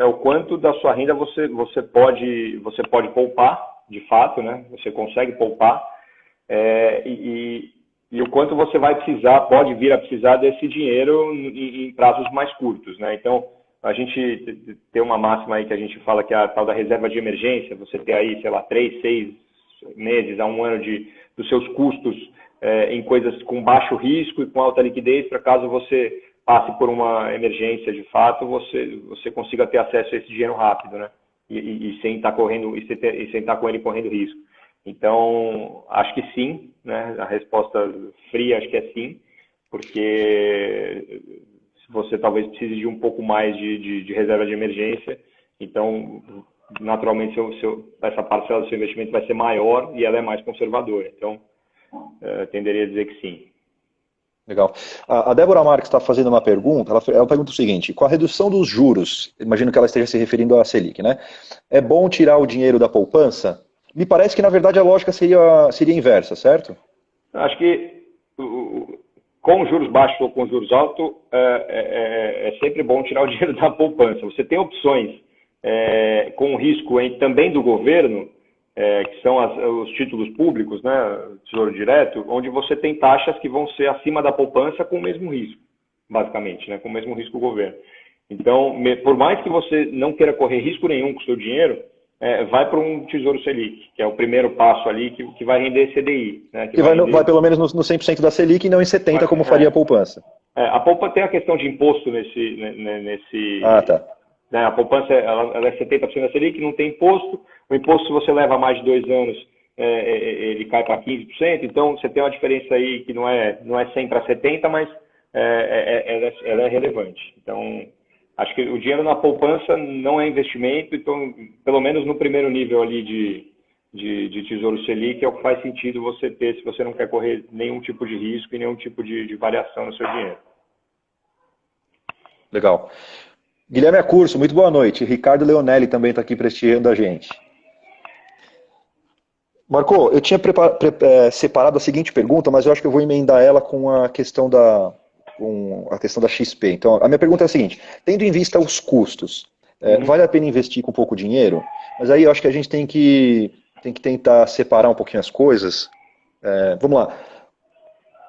o quanto da sua renda você pode poupar, de fato, né? Você consegue poupar. E e o quanto você vai precisar, pode vir a precisar desse dinheiro em prazos mais curtos, né? Então, a gente tem uma máxima aí que a gente fala que é a tal da reserva de emergência, você tem aí, sei lá, 3, 6 meses a um ano dos seus custos em coisas com baixo risco e com alta liquidez, para caso você passe por uma emergência de fato, você consiga ter acesso a esse dinheiro rápido, né? E sem estar correndo, e sem estar com ele correndo risco. Então, acho que sim, né? A resposta fria acho que é sim, porque você talvez precise de um pouco mais de reserva de emergência, então, naturalmente, essa parcela do seu investimento vai ser maior e ela é mais conservadora. Então, tenderia a dizer que sim. Legal. A Débora Marques está fazendo uma pergunta, ela pergunta o seguinte, com a redução dos juros, imagino que ela esteja se referindo à Selic, né? É bom tirar o dinheiro da poupança? Me parece que, na verdade, a lógica seria inversa, certo? Acho que com juros baixos ou com juros altos, é sempre bom tirar o dinheiro da poupança. Você tem opções com risco também do governo, que são os títulos públicos, né, Tesouro Direto, onde você tem taxas que vão ser acima da poupança com o mesmo risco, basicamente, né, com o mesmo risco do governo. Então, por mais que você não queira correr risco nenhum com o seu dinheiro, vai para um Tesouro Selic, que é o primeiro passo ali que vai render CDI. Né, que vai pelo menos no 100% da Selic e não em 70%, como faria a poupança. A poupança tem a questão de imposto nesse. Ah, tá. Né, a poupança ela é 70% da Selic, não tem imposto. O imposto, se você leva mais de 2 anos, ele cai para 15%. Então, você tem uma diferença aí que não é 100 para 70, mas ela é relevante. Então, acho que o dinheiro na poupança não é investimento. Então, pelo menos no primeiro nível ali de Tesouro Selic, é o que faz sentido você ter, se você não quer correr nenhum tipo de risco e nenhum tipo de variação no seu dinheiro. Legal. Guilherme Acurso, muito boa noite. Ricardo Leonelli também está aqui prestigiando a gente. Marco, eu tinha separado a seguinte pergunta, mas eu acho que eu vou emendar ela com a questão da XP. Então, a minha pergunta é a seguinte, tendo em vista os custos, vale a pena investir com pouco dinheiro? Mas aí eu acho que a gente tem que tentar separar um pouquinho as coisas. Vamos lá.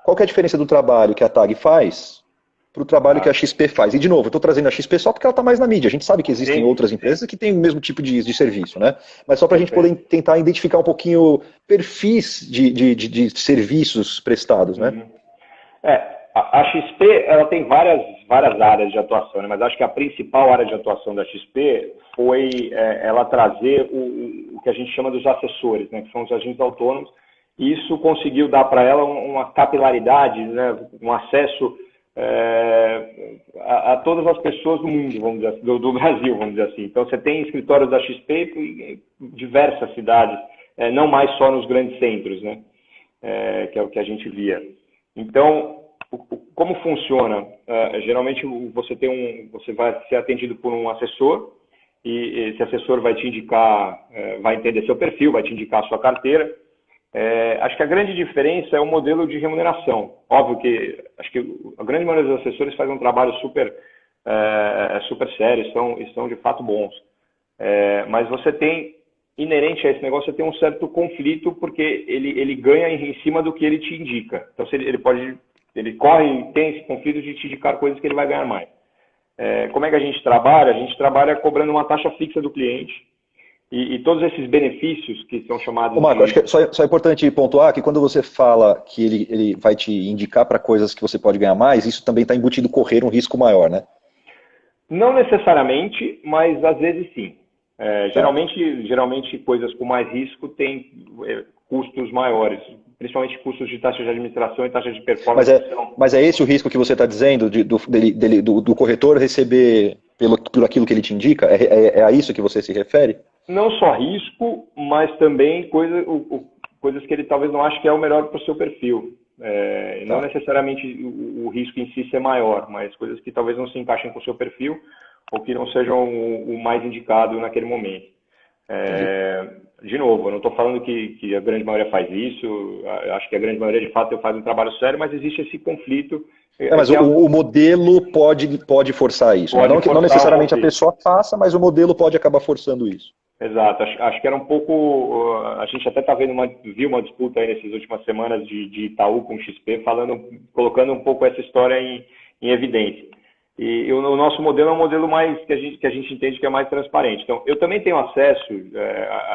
Qual que é a diferença do trabalho que a TAG faz para o trabalho que a XP faz? E, de novo, eu estou trazendo a XP só porque ela está mais na mídia. A gente sabe que existem outras empresas que têm o mesmo tipo de serviço, né? Mas só para a gente poder tentar identificar um pouquinho perfis de serviços prestados, né? A XP ela tem várias áreas de atuação, né? Mas acho que a principal área de atuação da XP foi ela trazer o que a gente chama dos assessores, né? Que são os agentes autônomos. E isso conseguiu dar para ela uma capilaridade, né? Um acesso a todas as pessoas do mundo, vamos dizer assim, do Brasil, vamos dizer assim. Então, você tem escritórios da XP em diversas cidades, não mais só nos grandes centros, né? Que é o que a gente via. Então, como funciona? Geralmente, você vai ser atendido por um assessor, e esse assessor vai te indicar, vai entender seu perfil, vai te indicar a sua carteira. Acho que a grande diferença é o modelo de remuneração. Óbvio que acho que a grande maioria dos assessores faz um trabalho super sério, são de fato bons. Mas você tem, inerente a esse negócio, você tem um certo conflito, porque ele ganha em cima do que ele te indica. Então, ele corre e tem esse conflito de te indicar coisas que ele vai ganhar mais. Como é que a gente trabalha? A gente trabalha cobrando uma taxa fixa do cliente. E todos esses benefícios que são chamados... Marco, acho que só é importante pontuar que quando você fala que ele vai te indicar para coisas que você pode ganhar mais, isso também está embutido correr um risco maior, né? Não necessariamente, mas às vezes sim. Geralmente coisas com mais risco têm custos maiores, principalmente custos de taxa de administração e taxa de performance. Mas é esse o risco que você está dizendo, do corretor receber por aquilo que ele te indica? É a isso que você se refere? Não só risco, mas também coisas que ele talvez não ache que é o melhor para o seu perfil. Não necessariamente o risco em si ser maior, mas coisas que talvez não se encaixem com o seu perfil ou que não sejam o mais indicado naquele momento. De novo, eu não estou falando que a grande maioria faz isso, acho que a grande maioria de fato faz um trabalho sério, mas existe esse conflito. Mas o modelo pode forçar isso. Não necessariamente a pessoa faça, mas o modelo pode acabar forçando isso. Exato. Acho que era um pouco. A gente até viu uma disputa aí nessas últimas semanas de Itaú com XP, colocando um pouco essa história em evidência. E o nosso modelo é um modelo mais que a gente entende que é mais transparente. Então, eu também tenho acesso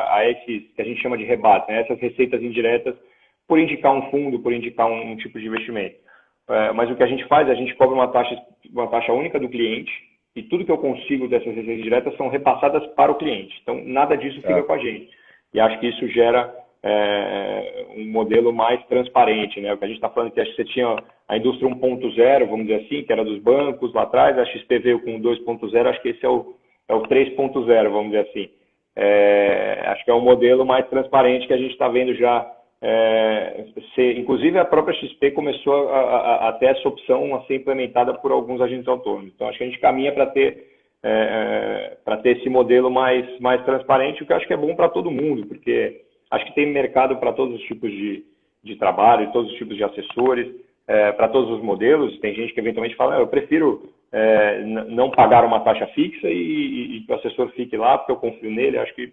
a esses que a gente chama de rebate, né? Essas receitas indiretas, por indicar um fundo, por indicar um tipo de investimento. Mas o que a gente faz, a gente cobra uma taxa única do cliente, e tudo que eu consigo dessas receitas diretas são repassadas para o cliente. Então, nada disso fica com a gente. E acho que isso gera um modelo mais transparente, né? O que a gente está falando que acho que você tinha a indústria 1.0, vamos dizer assim, que era dos bancos lá atrás, a XP veio com 2.0, acho que esse é o 3.0, vamos dizer assim. Acho que é um modelo mais transparente que a gente está vendo já. Inclusive a própria XP começou a ter essa opção a ser implementada por alguns agentes autônomos. Então acho que a gente caminha para ter esse modelo mais transparente, o que eu acho que é bom para todo mundo, porque acho que tem mercado para todos os tipos de trabalho, todos os tipos de assessores, para todos os modelos. Tem gente que eventualmente fala, eu prefiro não pagar uma taxa fixa e que o assessor fique lá, porque eu confio nele. Acho que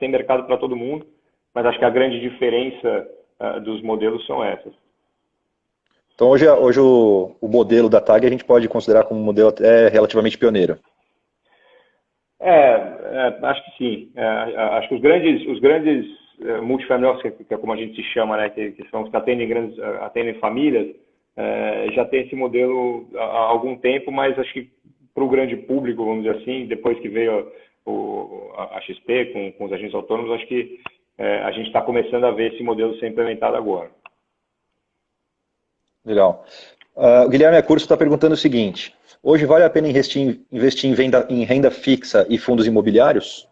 tem mercado para todo mundo. Mas acho que a grande diferença dos modelos são essas. Então hoje o modelo da TAG a gente pode considerar como um modelo até relativamente pioneiro. Acho que sim. Acho que os grandes multifamily office, que é como a gente se chama, né, que são os que atendem famílias, já tem esse modelo há algum tempo, mas acho que para o grande público, vamos dizer assim, depois que veio a XP com os agentes autônomos, acho que a gente está começando a ver esse modelo ser implementado agora. Legal. O Guilherme Acurso está perguntando o seguinte: hoje vale a pena investir em renda fixa e fundos imobiliários?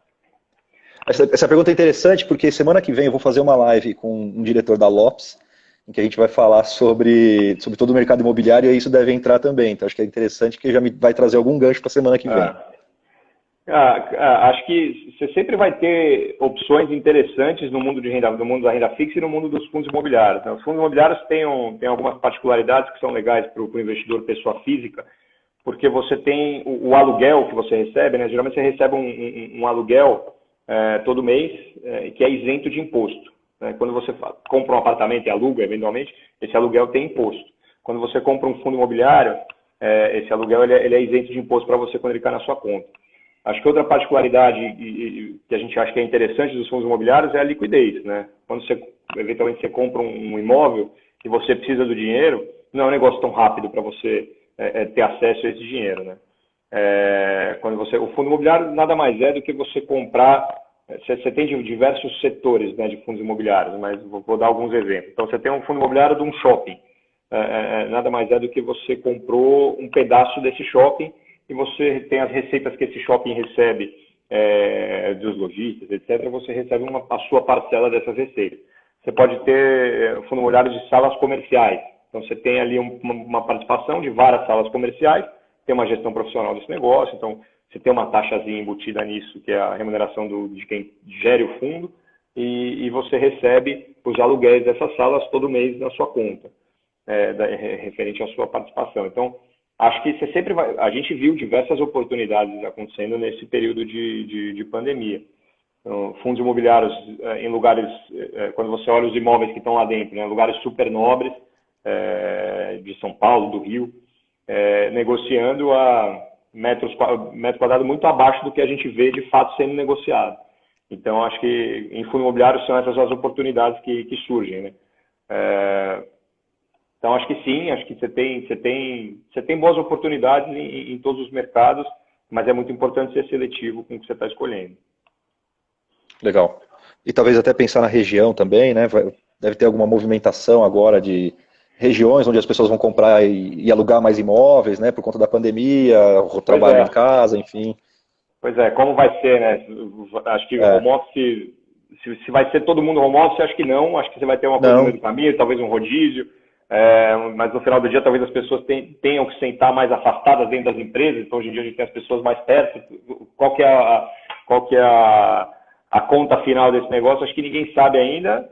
Essa pergunta é interessante porque semana que vem eu vou fazer uma live com um diretor da Lopes, em que a gente vai falar sobre todo o mercado imobiliário, e isso deve entrar também. Então acho que é interessante, que já vai trazer algum gancho para a semana que vem. Acho que você sempre vai ter opções interessantes no mundo da renda fixa e no mundo dos fundos imobiliários. Os fundos imobiliários têm algumas particularidades que são legais para o investidor pessoa física, porque você tem o aluguel que você recebe, né? Geralmente você recebe um aluguel todo mês que é isento de imposto. Né? Quando você compra um apartamento e aluga, eventualmente, esse aluguel tem imposto. Quando você compra um fundo imobiliário, esse aluguel ele é isento de imposto para você quando ele cai na sua conta. Acho que outra particularidade que a gente acha que é interessante dos fundos imobiliários é a liquidez, né? Quando eventualmente você compra um imóvel e você precisa do dinheiro, não é um negócio tão rápido para você ter acesso a esse dinheiro, né? O fundo imobiliário nada mais é do que você comprar. Você tem diversos setores, né, de fundos imobiliários, mas vou dar alguns exemplos. Então você tem um fundo imobiliário de um shopping. Nada mais é do que você comprou um pedaço desse shopping e você tem as receitas que esse shopping recebe dos lojistas, etc. Você recebe a sua parcela dessas receitas. Você pode ter fundo imobiliário de salas comerciais. Então você tem ali uma participação de várias salas comerciais, tem uma gestão profissional desse negócio, então você tem uma taxazinha embutida nisso, que é a remuneração de quem gere o fundo, e você recebe os aluguéis dessas salas todo mês na sua conta, referente à sua participação. Então, acho que você sempre vai. A gente viu diversas oportunidades acontecendo nesse período de pandemia. Então, fundos imobiliários em lugares, quando você olha os imóveis que estão lá dentro, né, lugares super nobres, de São Paulo, do Rio, negociando a metro quadrado muito abaixo do que a gente vê de fato sendo negociado. Então, acho que em fundo imobiliário são essas as oportunidades que surgem, né? Então, acho que sim, acho que você tem boas oportunidades em todos os mercados, mas é muito importante ser seletivo com o que você está escolhendo. Legal. E talvez até pensar na região também, né? Deve ter alguma movimentação agora de regiões onde as pessoas vão comprar e alugar mais imóveis, né? Por conta da pandemia, o trabalho em casa, enfim. Pois é, como vai ser, né? Acho que home office, se vai ser todo mundo home office, acho que não. Acho que você vai ter uma coisa no meio do caminho, talvez um rodízio. Mas no final do dia, talvez as pessoas tenham que sentar mais afastadas dentro das empresas. Então, hoje em dia, a gente tem as pessoas mais perto. Qual que é a conta final desse negócio? Acho que ninguém sabe ainda.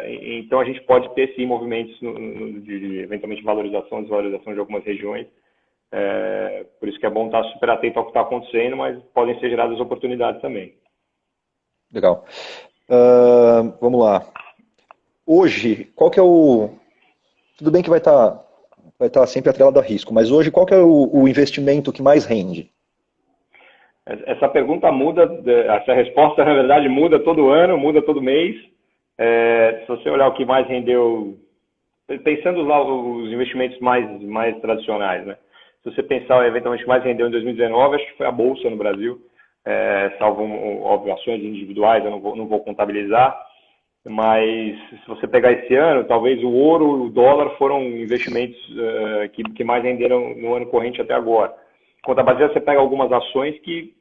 Então, a gente pode ter, sim, movimentos de eventualmente valorização, desvalorização de algumas regiões. Por isso que é bom estar super atento ao que está acontecendo, mas podem ser geradas oportunidades também. Legal. Vamos lá. Hoje, qual que é o... Tudo bem que vai estar sempre atrelado a risco, mas hoje qual que é o investimento que mais rende? Essa pergunta muda, essa resposta na verdade muda todo ano, muda todo mês. Se você olhar o que mais rendeu, pensando lá os investimentos mais tradicionais, né? Se você pensar eventualmente o que mais rendeu em 2019, acho que foi a Bolsa no Brasil, salvo, óbvio, ações individuais, eu não vou contabilizar, mas se você pegar esse ano, talvez o ouro e o dólar foram investimentos que mais renderam no ano corrente até agora. Contrapartida, você pega algumas ações que,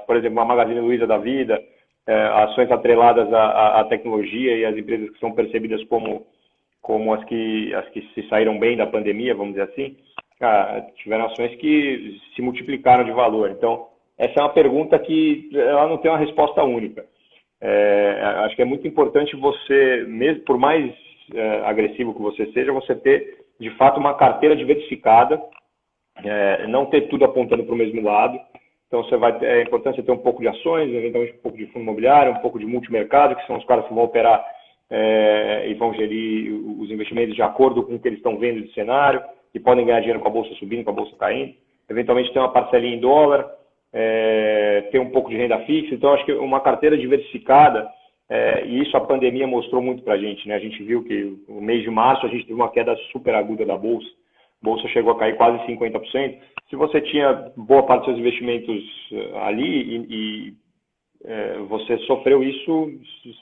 por exemplo, a Magazine Luiza da vida, ações atreladas à tecnologia e às empresas que são percebidas como as que se saíram bem da pandemia, vamos dizer assim, tiveram ações que se multiplicaram de valor. Então, essa é uma pergunta que ela não tem uma resposta única. Acho que é muito importante você, mesmo por mais agressivo que você seja, você ter, de fato, uma carteira diversificada, não ter tudo apontando para o mesmo lado. Então, é importante você ter um pouco de ações, eventualmente um pouco de fundo imobiliário, um pouco de multimercado, que são os caras que vão operar e vão gerir os investimentos de acordo com o que eles estão vendo de cenário, e podem ganhar dinheiro com a bolsa subindo, com a bolsa caindo. Eventualmente, ter uma parcelinha em dólar, ter um pouco de renda fixa. Então, acho que uma carteira diversificada, e isso a pandemia mostrou muito para a gente, né? A gente viu que no mês de março a gente teve uma queda super aguda da bolsa. A bolsa chegou a cair quase 50%. Se você tinha boa parte dos seus investimentos ali você sofreu isso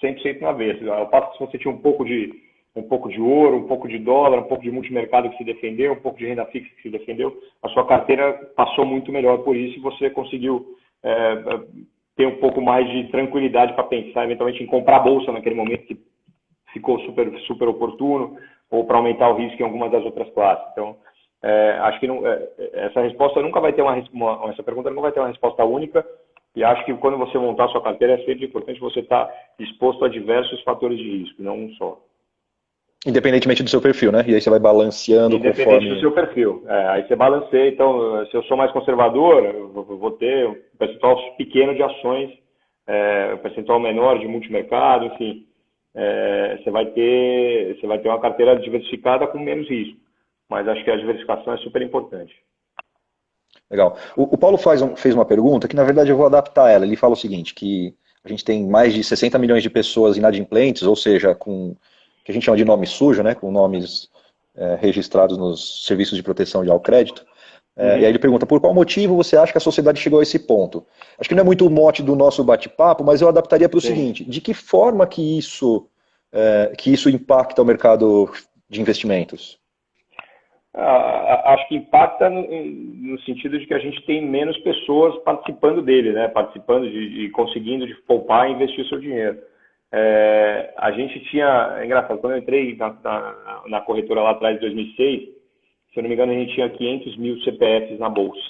100% na vez. Ao passo que se você tinha um pouco de ouro, um pouco de dólar, um pouco de multimercado que se defendeu, um pouco de renda fixa que se defendeu, a sua carteira passou muito melhor por isso e você conseguiu ter um pouco mais de tranquilidade para pensar eventualmente em comprar a bolsa naquele momento que ficou super oportuno, ou para aumentar o risco em algumas das outras classes. Então, acho que essa resposta nunca vai ter essa pergunta nunca vai ter uma resposta única, e acho que quando você montar a sua carteira é sempre importante você estar exposto a diversos fatores de risco, não um só. Independentemente do seu perfil, né? E aí você vai balanceando Independente do conforme... seu perfil. Aí você balanceia. Então, se eu sou mais conservador, eu vou ter um percentual pequeno de ações, um percentual menor de multimercado, enfim. Você vai ter uma carteira diversificada com menos risco. Mas acho que a diversificação é super importante. Legal. O Paulo fez uma pergunta que, na verdade, eu vou adaptar ela. Ele fala o seguinte, que a gente tem mais de 60 milhões de pessoas inadimplentes, ou seja, com que a gente chama de nome sujo, né, com nomes registrados nos serviços de proteção ao crédito. E aí ele pergunta, por qual motivo você acha que a sociedade chegou a esse ponto? Acho que não é muito o mote do nosso bate-papo, mas eu adaptaria para o seguinte, de que forma que isso impacta o mercado de investimentos? Acho que impacta no sentido de que a gente tem menos pessoas participando dele, né? Participando de conseguindo de poupar e investir o seu dinheiro. A gente tinha, é engraçado, quando eu entrei na corretora lá atrás, em 2006, se eu não me engano, a gente tinha 500 mil CPFs na bolsa.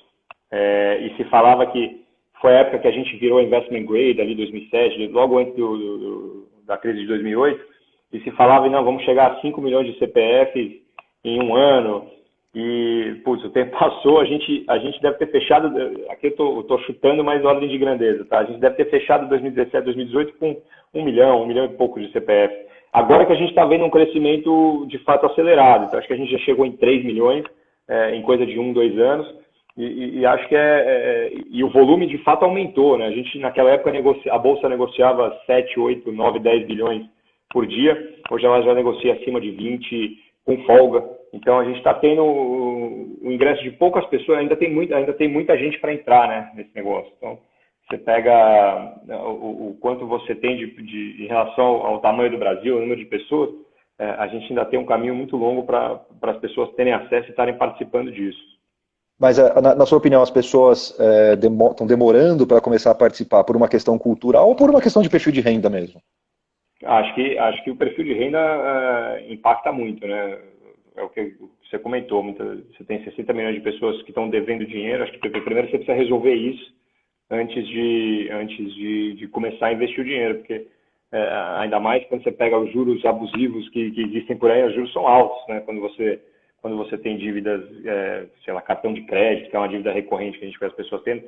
E se falava que foi a época que a gente virou investment grade, ali 2007, logo antes da crise de 2008, e se falava, não, vamos chegar a 5 milhões de CPFs em um ano, e, putz, o tempo passou, a gente deve ter fechado, aqui eu tô chutando mais ordem de grandeza, tá? A gente deve ter fechado 2017, 2018 com 1 milhão e pouco de CPF. Agora que a gente está vendo um crescimento de fato acelerado, então acho que a gente já chegou em 3 milhões em coisa de 2 anos, e acho que e o volume de fato aumentou, né? A gente naquela época a Bolsa negociava 7, 8, 9, 10 bilhões por dia, hoje ela já negocia acima de 20 com folga. Então a gente está tendo o ingresso de poucas pessoas, ainda tem muita gente para entrar, né, nesse negócio. Então você pega o quanto você tem em relação ao tamanho do Brasil, o número de pessoas, a gente ainda tem um caminho muito longo para as pessoas terem acesso e estarem participando disso. Mas, na sua opinião, as pessoas estão demorando para começar a participar por uma questão cultural ou por uma questão de perfil de renda mesmo? Acho que o perfil de renda impacta muito, né? É o que você comentou. Você tem 60 milhões de pessoas que estão devendo dinheiro. Acho que primeiro você precisa resolver isso antes de começar a investir o dinheiro, porque ainda mais quando você pega os juros abusivos que existem por aí, os juros são altos, né? Quando você tem dívidas, sei lá, cartão de crédito, que é uma dívida recorrente que a gente vê as pessoas tendo,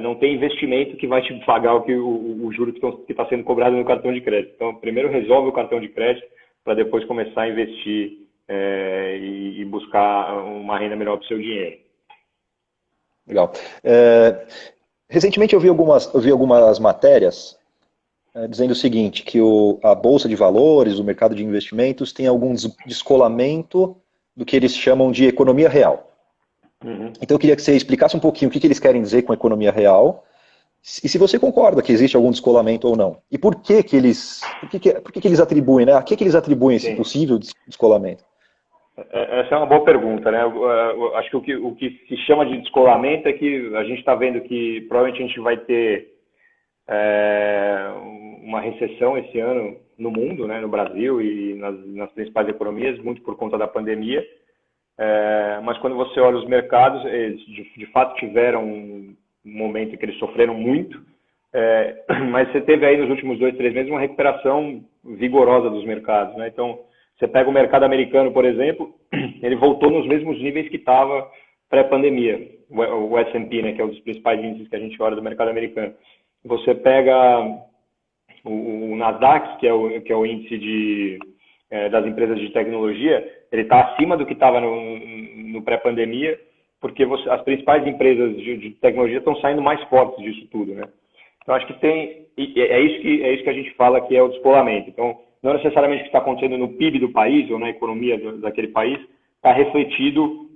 não tem investimento que vai te pagar o juro que está sendo cobrado no cartão de crédito. Então, primeiro resolve o cartão de crédito para depois começar a investir e buscar uma renda melhor para o seu dinheiro. Legal. Recentemente eu vi algumas matérias dizendo o seguinte, que a Bolsa de Valores, o mercado de investimentos, tem algum descolamento do que eles chamam de economia real. Uhum. Então eu queria que você explicasse um pouquinho o que eles querem dizer com economia real, e se você concorda que existe algum descolamento ou não. E por que eles atribuem, né? A que eles atribuem esse possível descolamento? Essa é uma boa pergunta, né? Eu acho que o que se chama de descolamento é que a gente está vendo que provavelmente a gente vai ter uma recessão esse ano no mundo, né? No Brasil e nas principais economias, muito por conta da pandemia. Mas quando você olha os mercados, eles de fato tiveram um momento em que eles sofreram muito, mas você teve aí nos últimos 2, 3 meses uma recuperação vigorosa dos mercados, né? Então, você pega o mercado americano, por exemplo, ele voltou nos mesmos níveis que estava pré-pandemia, o S&P, né, que é um dos principais índices que a gente olha do mercado americano. Você pega o Nasdaq, que é o índice das empresas de tecnologia, ele está acima do que estava no pré-pandemia, porque as principais empresas de tecnologia estão saindo mais fortes disso tudo, né? Então, acho que é isso que a gente fala que é o descolamento. Então, não necessariamente o que está acontecendo no PIB do país ou na economia daquele país está refletido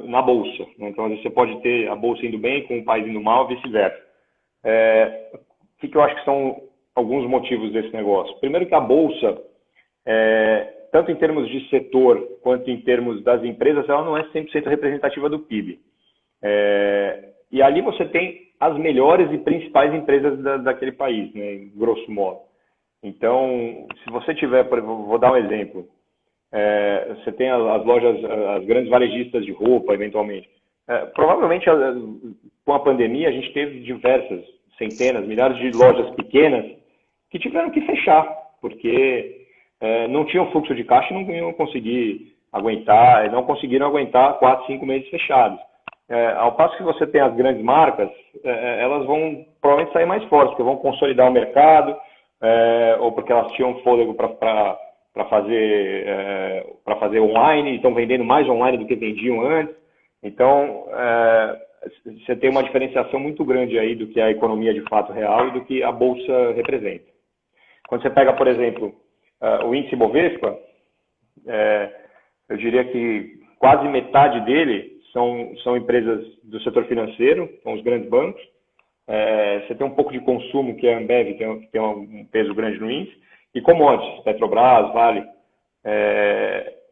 na Bolsa, né? Então, às vezes você pode ter a Bolsa indo bem com o país indo mal, vice-versa. O que eu acho que são alguns motivos desse negócio? Primeiro que a Bolsa, tanto em termos de setor quanto em termos das empresas, ela não é 100% representativa do PIB. E ali você tem as melhores e principais empresas daquele país, né, grosso modo. Então, se você tiver, vou dar um exemplo, você tem as lojas, as grandes varejistas de roupa, eventualmente. Provavelmente, com a pandemia, a gente teve diversas, centenas, milhares de lojas pequenas que tiveram que fechar, porque não tinham fluxo de caixa e não iam conseguir aguentar, não conseguiram aguentar 4, 5 meses fechados. Ao passo que você tem as grandes marcas, elas vão provavelmente sair mais fortes, porque vão consolidar o mercado, ou porque elas tinham fôlego para fazer online, e estão vendendo mais online do que vendiam antes. Então, você tem uma diferenciação muito grande aí do que é a economia de fato real e do que a Bolsa representa. Quando você pega, por exemplo, o índice Bovespa, eu diria que quase metade dele são empresas do setor financeiro, são os grandes bancos. Você tem um pouco de consumo, que é a Ambev, que tem um peso grande no índice, e commodities, Petrobras, Vale.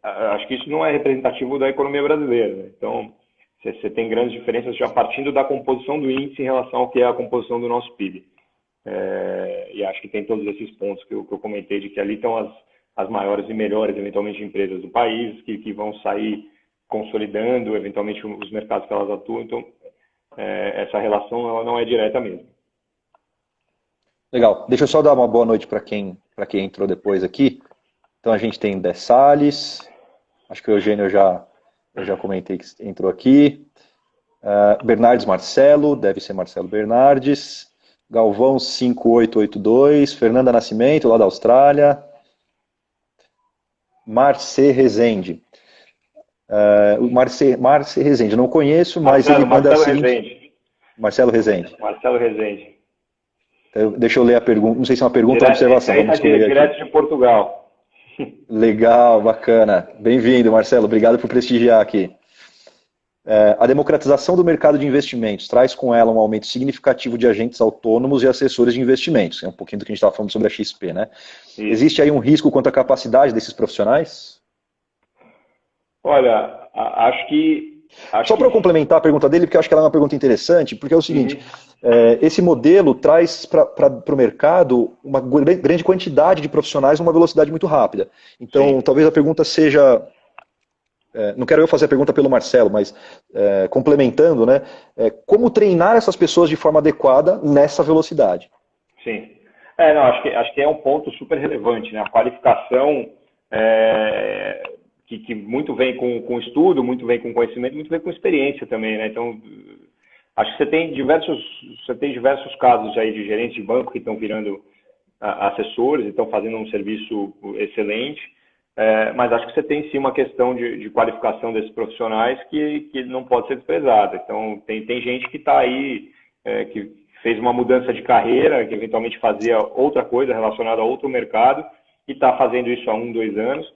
Acho que isso não é representativo da economia brasileira, né? Então, você tem grandes diferenças já partindo da composição do índice em relação ao que é a composição do nosso PIB. E acho que tem todos esses pontos que eu comentei, de que ali estão as maiores e melhores, eventualmente, empresas do país, que vão sair consolidando, eventualmente, os mercados que elas atuam. Então, essa relação ela não é direta mesmo. Legal. Deixa eu só dar uma boa noite para quem entrou depois aqui. Então, a gente tem Dé Salles, acho que o Eugênio eu já comentei que entrou aqui. Bernardes Marcelo, deve ser Marcelo Bernardes. Galvão 5882, Fernanda Nascimento, lá da Austrália. Marcê Rezende. Marcê Rezende, não conheço, mas ele manda Marcelo assim. Rezende. Marcelo Rezende. Marcelo Rezende. Então, deixa eu ler a pergunta, não sei se é uma pergunta ou observação. Vamos escolher direto de Portugal. Legal, bacana. Bem-vindo, Marcelo, obrigado por prestigiar aqui. A democratização do mercado de investimentos traz com ela um aumento significativo de agentes autônomos e assessores de investimentos. É um pouquinho do que a gente estava falando sobre a XP, né? Isso. Existe aí um risco quanto à capacidade desses profissionais? Olha, acho que... Só para eu complementar a pergunta dele, porque eu acho que ela é uma pergunta interessante, porque é o seguinte, esse modelo traz para o mercado uma grande quantidade de profissionais numa velocidade muito rápida. Então, talvez a pergunta seja... não quero eu fazer a pergunta pelo Marcelo, mas complementando, né? Como treinar essas pessoas de forma adequada nessa velocidade? Sim. Não, acho que é um ponto super relevante, né? A qualificação que muito vem com estudo, muito vem com conhecimento, muito vem com experiência também, né? Então, Acho que você tem diversos casos aí de gerentes de banco que estão virando assessores e estão fazendo um serviço excelente, mas acho que você tem sim uma questão de qualificação desses profissionais que não pode ser desprezada. Então, tem gente que está aí, que fez uma mudança de carreira, que eventualmente fazia outra coisa relacionada a outro mercado e está fazendo isso há 1, 2 anos.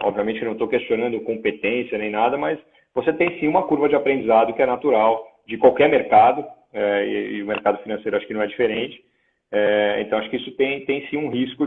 Obviamente, não estou questionando competência nem nada, mas você tem sim uma curva de aprendizado que é natural de qualquer mercado, e o mercado financeiro acho que não é diferente. Então, acho que isso tem sim um risco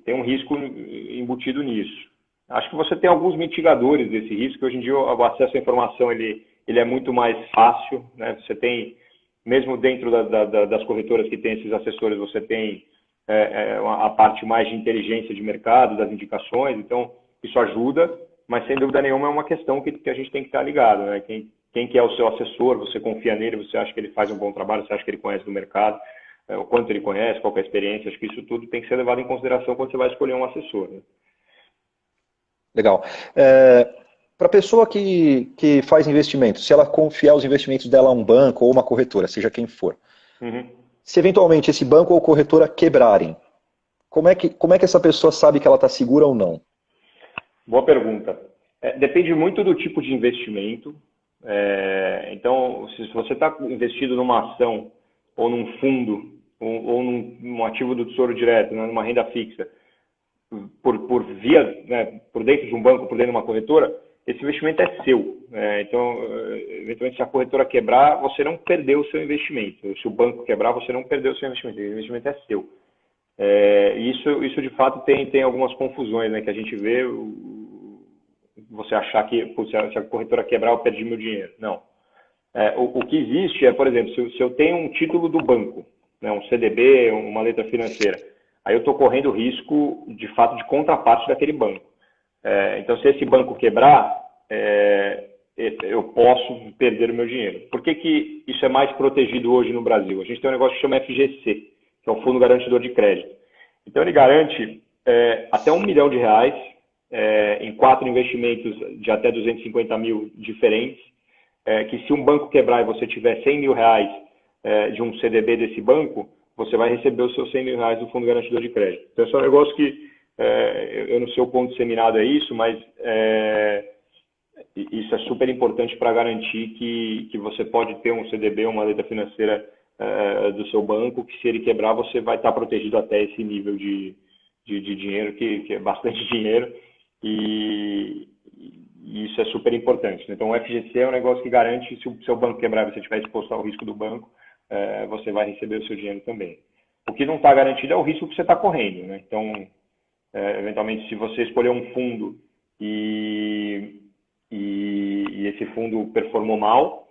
tem um risco embutido nisso. Acho que você tem alguns mitigadores desse risco. Hoje em dia, o acesso à informação ele é muito mais fácil, né? Você tem, mesmo dentro das corretoras que tem esses assessores, você tem a parte mais de inteligência de mercado, das indicações. Então, isso ajuda, mas sem dúvida nenhuma é uma questão que a gente tem que estar ligado, né? Quem que é o seu assessor, você confia nele, você acha que ele faz um bom trabalho, você acha que ele conhece do mercado, o quanto ele conhece, qual é a experiência. Acho que isso tudo tem que ser levado em consideração quando você vai escolher um assessor, né? Legal. Para a pessoa que faz investimentos, se ela confiar os investimentos dela a um banco ou uma corretora, seja quem for, se eventualmente esse banco ou corretora quebrarem, como é que essa pessoa sabe que ela está segura ou não? Boa pergunta. Depende muito do tipo de investimento. Então, se você está investido numa ação ou num fundo ou num ativo do Tesouro Direto, né, numa renda fixa, por via, né, por dentro de um banco, por dentro de uma corretora, esse investimento é seu. Então, eventualmente, se a corretora quebrar, você não perdeu o seu investimento. Se o banco quebrar, você não perdeu o seu investimento. O investimento é seu. Isso de fato tem algumas confusões, né, que a gente vê. Você achar que se a corretora quebrar, eu perdi meu dinheiro. Não. O que existe por exemplo, se eu tenho um título do banco, né, um CDB, uma letra financeira, aí eu estou correndo risco, de fato, de contraparte daquele banco. Então, se esse banco quebrar, eu posso perder o meu dinheiro. Por que isso é mais protegido hoje no Brasil? A gente tem um negócio que chama FGC, que é o Fundo Garantidor de Crédito. Então, ele garante até R$1 milhão em 4 investimentos de até 250 mil diferentes, que se um banco quebrar e você tiver R$100 mil de um CDB desse banco, você vai receber os seus R$100 mil do Fundo Garantidor de Crédito. Então, esse é um negócio que, eu não sei o quão disseminado é isso, mas isso é super importante para garantir que você pode ter um CDB, uma letra financeira do seu banco, que se ele quebrar, você vai estar protegido até esse nível de dinheiro, que é bastante dinheiro, e isso é super importante. Então, o FGC é um negócio que garante, se o seu banco quebrar e você estiver exposto ao risco do banco, você vai receber o seu dinheiro também. O que não está garantido é o risco que você está correndo, né? Então, eventualmente, se você escolher um fundo e esse fundo performou mal,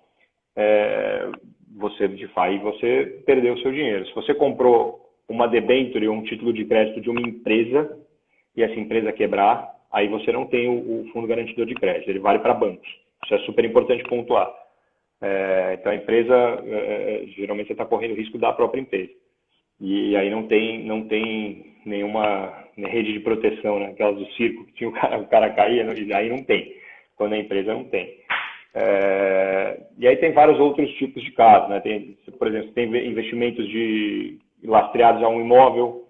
você perdeu o seu dinheiro. Se você comprou uma debênture ou um título de crédito de uma empresa e essa empresa quebrar, aí você não tem o fundo garantidor de crédito, ele vale para bancos. Isso é super importante pontuar. Então, a empresa, geralmente você está correndo o risco da própria empresa. E aí não tem nenhuma rede de proteção, né? Aquelas do circo, que tinha o cara caía, e aí não tem. Quando a empresa não tem. E aí tem vários outros tipos de casos, né? Por exemplo, tem investimentos lastreados a um imóvel,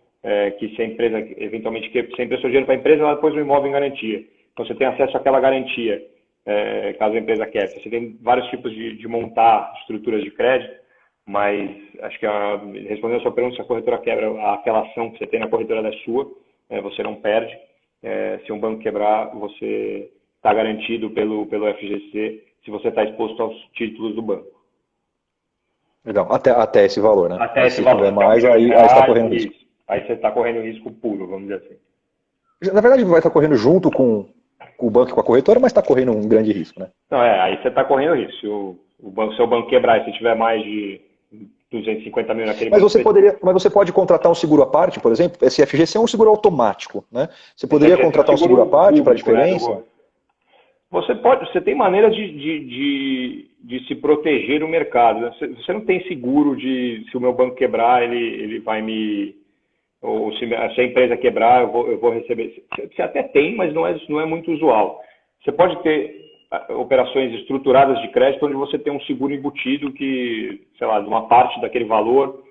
que se a empresa, eventualmente, se a empresa dinheiro para a empresa, ela pôs o imóvel em garantia. Então, você tem acesso àquela garantia, caso a empresa quebre. Você tem vários tipos de montar estruturas de crédito, mas acho que, respondendo a sua pergunta, se a corretora quebra, aquela ação que você tem na corretora é sua, você não perde. Se um banco quebrar, você está garantido pelo FGC se você está exposto aos títulos do banco. Legal, até esse valor, né? Até esse valor. Se tiver mais, aí está correndo risco. Aí você está correndo risco puro, vamos dizer assim. Na verdade, vai estar correndo junto com o banco e com a corretora, mas está correndo um grande risco, né? Não, aí você está correndo risco. Se o seu banco quebrar e se tiver mais de 250 mil naquele mas banco... Mas você pode contratar um seguro à parte, por exemplo? Esse FGC é um seguro automático, né? Você poderia contratar um seguro à parte para a diferença? Né, você tem maneiras de se proteger do mercado. Você não tem seguro se o meu banco quebrar, ele vai me... Ou se a empresa quebrar, eu vou receber. Você até tem, mas não é muito usual. Você pode ter operações estruturadas de crédito onde você tem um seguro embutido que, sei lá, de uma parte daquele valor,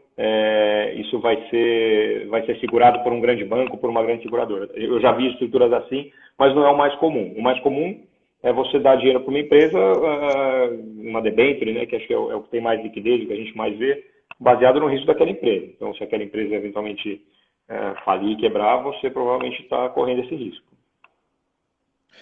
isso vai ser segurado por um grande banco, por uma grande seguradora. Eu já vi estruturas assim, mas não é o mais comum. O mais comum é você dar dinheiro para uma empresa, uma debênture, né, que acho que é o que tem mais liquidez, o que a gente mais vê, baseado no risco daquela empresa. Então, se aquela empresa eventualmente falir e quebrar, você provavelmente está correndo esse risco.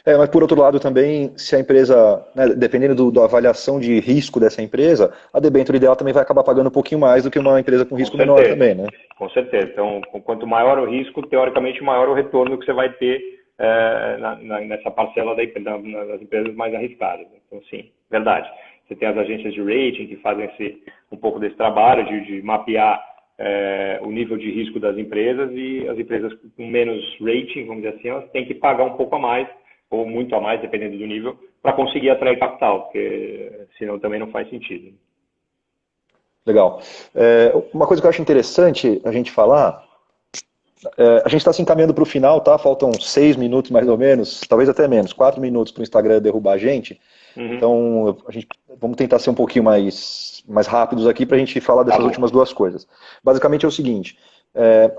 Mas por outro lado também, se a empresa, né, dependendo da avaliação de risco dessa empresa, a debênture dela também vai acabar pagando um pouquinho mais do que uma empresa com risco menor também, né? Com certeza. Então, quanto maior o risco, teoricamente, maior o retorno que você vai ter nessa parcela das empresas mais arriscadas. Então, sim, verdade. Você tem as agências de rating que fazem um pouco desse trabalho de mapear o nível de risco das empresas, e as empresas com menos rating, vamos dizer assim, elas têm que pagar um pouco a mais, ou muito a mais, dependendo do nível, para conseguir atrair capital, porque senão também não faz sentido. Legal. Uma coisa que eu acho interessante a gente falar, a gente está se encaminhando para o final, tá? Faltam 6 minutos mais ou menos, talvez até menos, 4 minutos para o Instagram derrubar a gente. Uhum. Então, vamos tentar ser um pouquinho mais rápidos aqui para a gente falar dessas últimas duas coisas. Basicamente é o seguinte,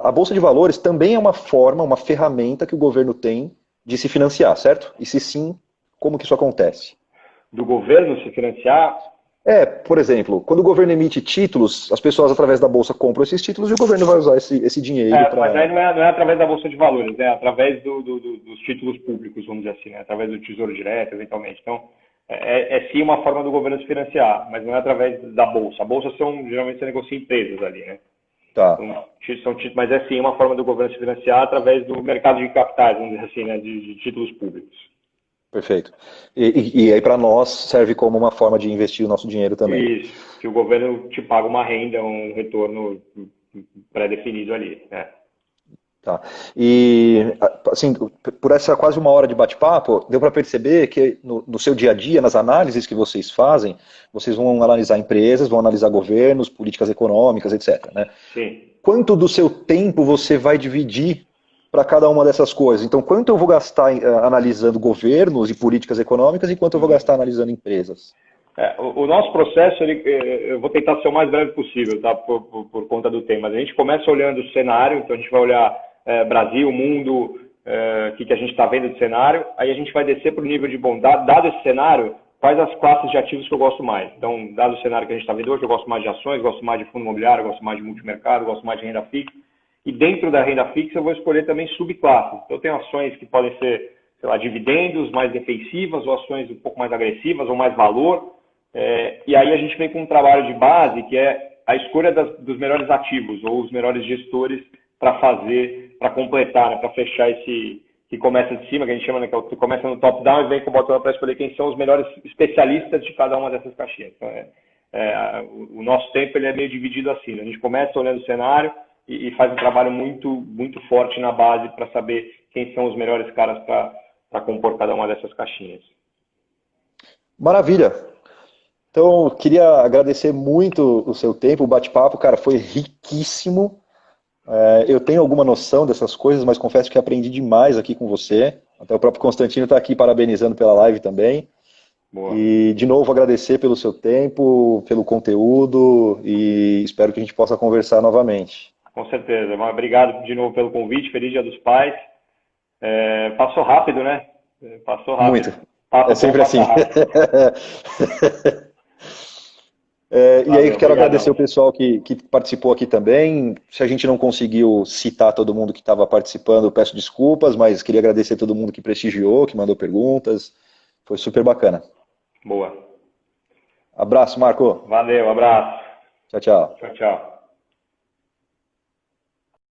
a Bolsa de Valores também é uma forma, uma ferramenta que o governo tem de se financiar, certo? E se sim, como que isso acontece? Do governo se financiar? Por exemplo, quando o governo emite títulos, as pessoas através da Bolsa compram esses títulos e o governo vai usar esse dinheiro para... Mas aí não é através da Bolsa de Valores, é através dos títulos públicos, vamos dizer assim, né? Através do Tesouro Direto, eventualmente. Então, sim uma forma do governo se financiar, mas não é através da Bolsa. A Bolsa geralmente você negocia empresas ali, né? Tá. Então, mas é sim uma forma do governo se financiar através do mercado de capitais, vamos dizer assim, né? De títulos públicos. Perfeito. E aí para nós serve como uma forma de investir o nosso dinheiro também. Isso, que o governo te paga uma renda, um retorno pré-definido ali, né? Tá. E, assim, por essa quase uma hora de bate-papo, deu para perceber que no seu dia a dia, nas análises que vocês fazem, vocês vão analisar empresas, vão analisar governos, políticas econômicas, etc. Né? Sim. Quanto do seu tempo você vai dividir para cada uma dessas coisas? Então, quanto eu vou gastar analisando governos e políticas econômicas e quanto eu vou gastar analisando empresas? O nosso processo, eu vou tentar ser o mais breve possível, tá? Por conta do tema. A gente começa olhando o cenário, então a gente vai olhar Brasil, mundo, o que a gente está vendo de cenário, aí a gente vai descer para o nível de bondade. Dado esse cenário, quais as classes de ativos que eu gosto mais? Então, dado o cenário que a gente está vendo hoje, eu gosto mais de ações, gosto mais de fundo imobiliário, gosto mais de multimercado, gosto mais de renda fixa. E dentro da renda fixa eu vou escolher também subclasses. Então, eu tenho ações que podem ser, sei lá, dividendos, mais defensivas, ou ações um pouco mais agressivas, ou mais valor. E aí a gente vem com um trabalho de base, que é a escolha dos melhores ativos, ou os melhores gestores para completar, né, para fechar esse que começa de cima, que a gente chama, né, que começa no top-down e vem com o bottom-up para escolher quem são os melhores especialistas de cada uma dessas caixinhas. Então, o nosso tempo ele é meio dividido assim, né? A gente começa olhando o cenário e faz um trabalho muito, muito forte na base para saber quem são os melhores caras para compor cada uma dessas caixinhas. Maravilha! Então, queria agradecer muito o seu tempo, o bate-papo, cara, foi riquíssimo. Eu tenho alguma noção dessas coisas, mas confesso que aprendi demais aqui com você. Até o próprio Constantino está aqui parabenizando pela live também. Boa. E, de novo, agradecer pelo seu tempo, pelo conteúdo e espero que a gente possa conversar novamente. Com certeza. Obrigado de novo pelo convite. Feliz Dia dos Pais. Passou rápido, né? Passou rápido. Muito. É sempre assim. E aí quero agradecer o pessoal que participou aqui também. Se a gente não conseguiu citar todo mundo que estava participando, eu peço desculpas, mas queria agradecer todo mundo que prestigiou, que mandou perguntas. Foi super bacana. Boa. Abraço, Marco. Valeu, abraço. Tchau, tchau. Tchau, tchau.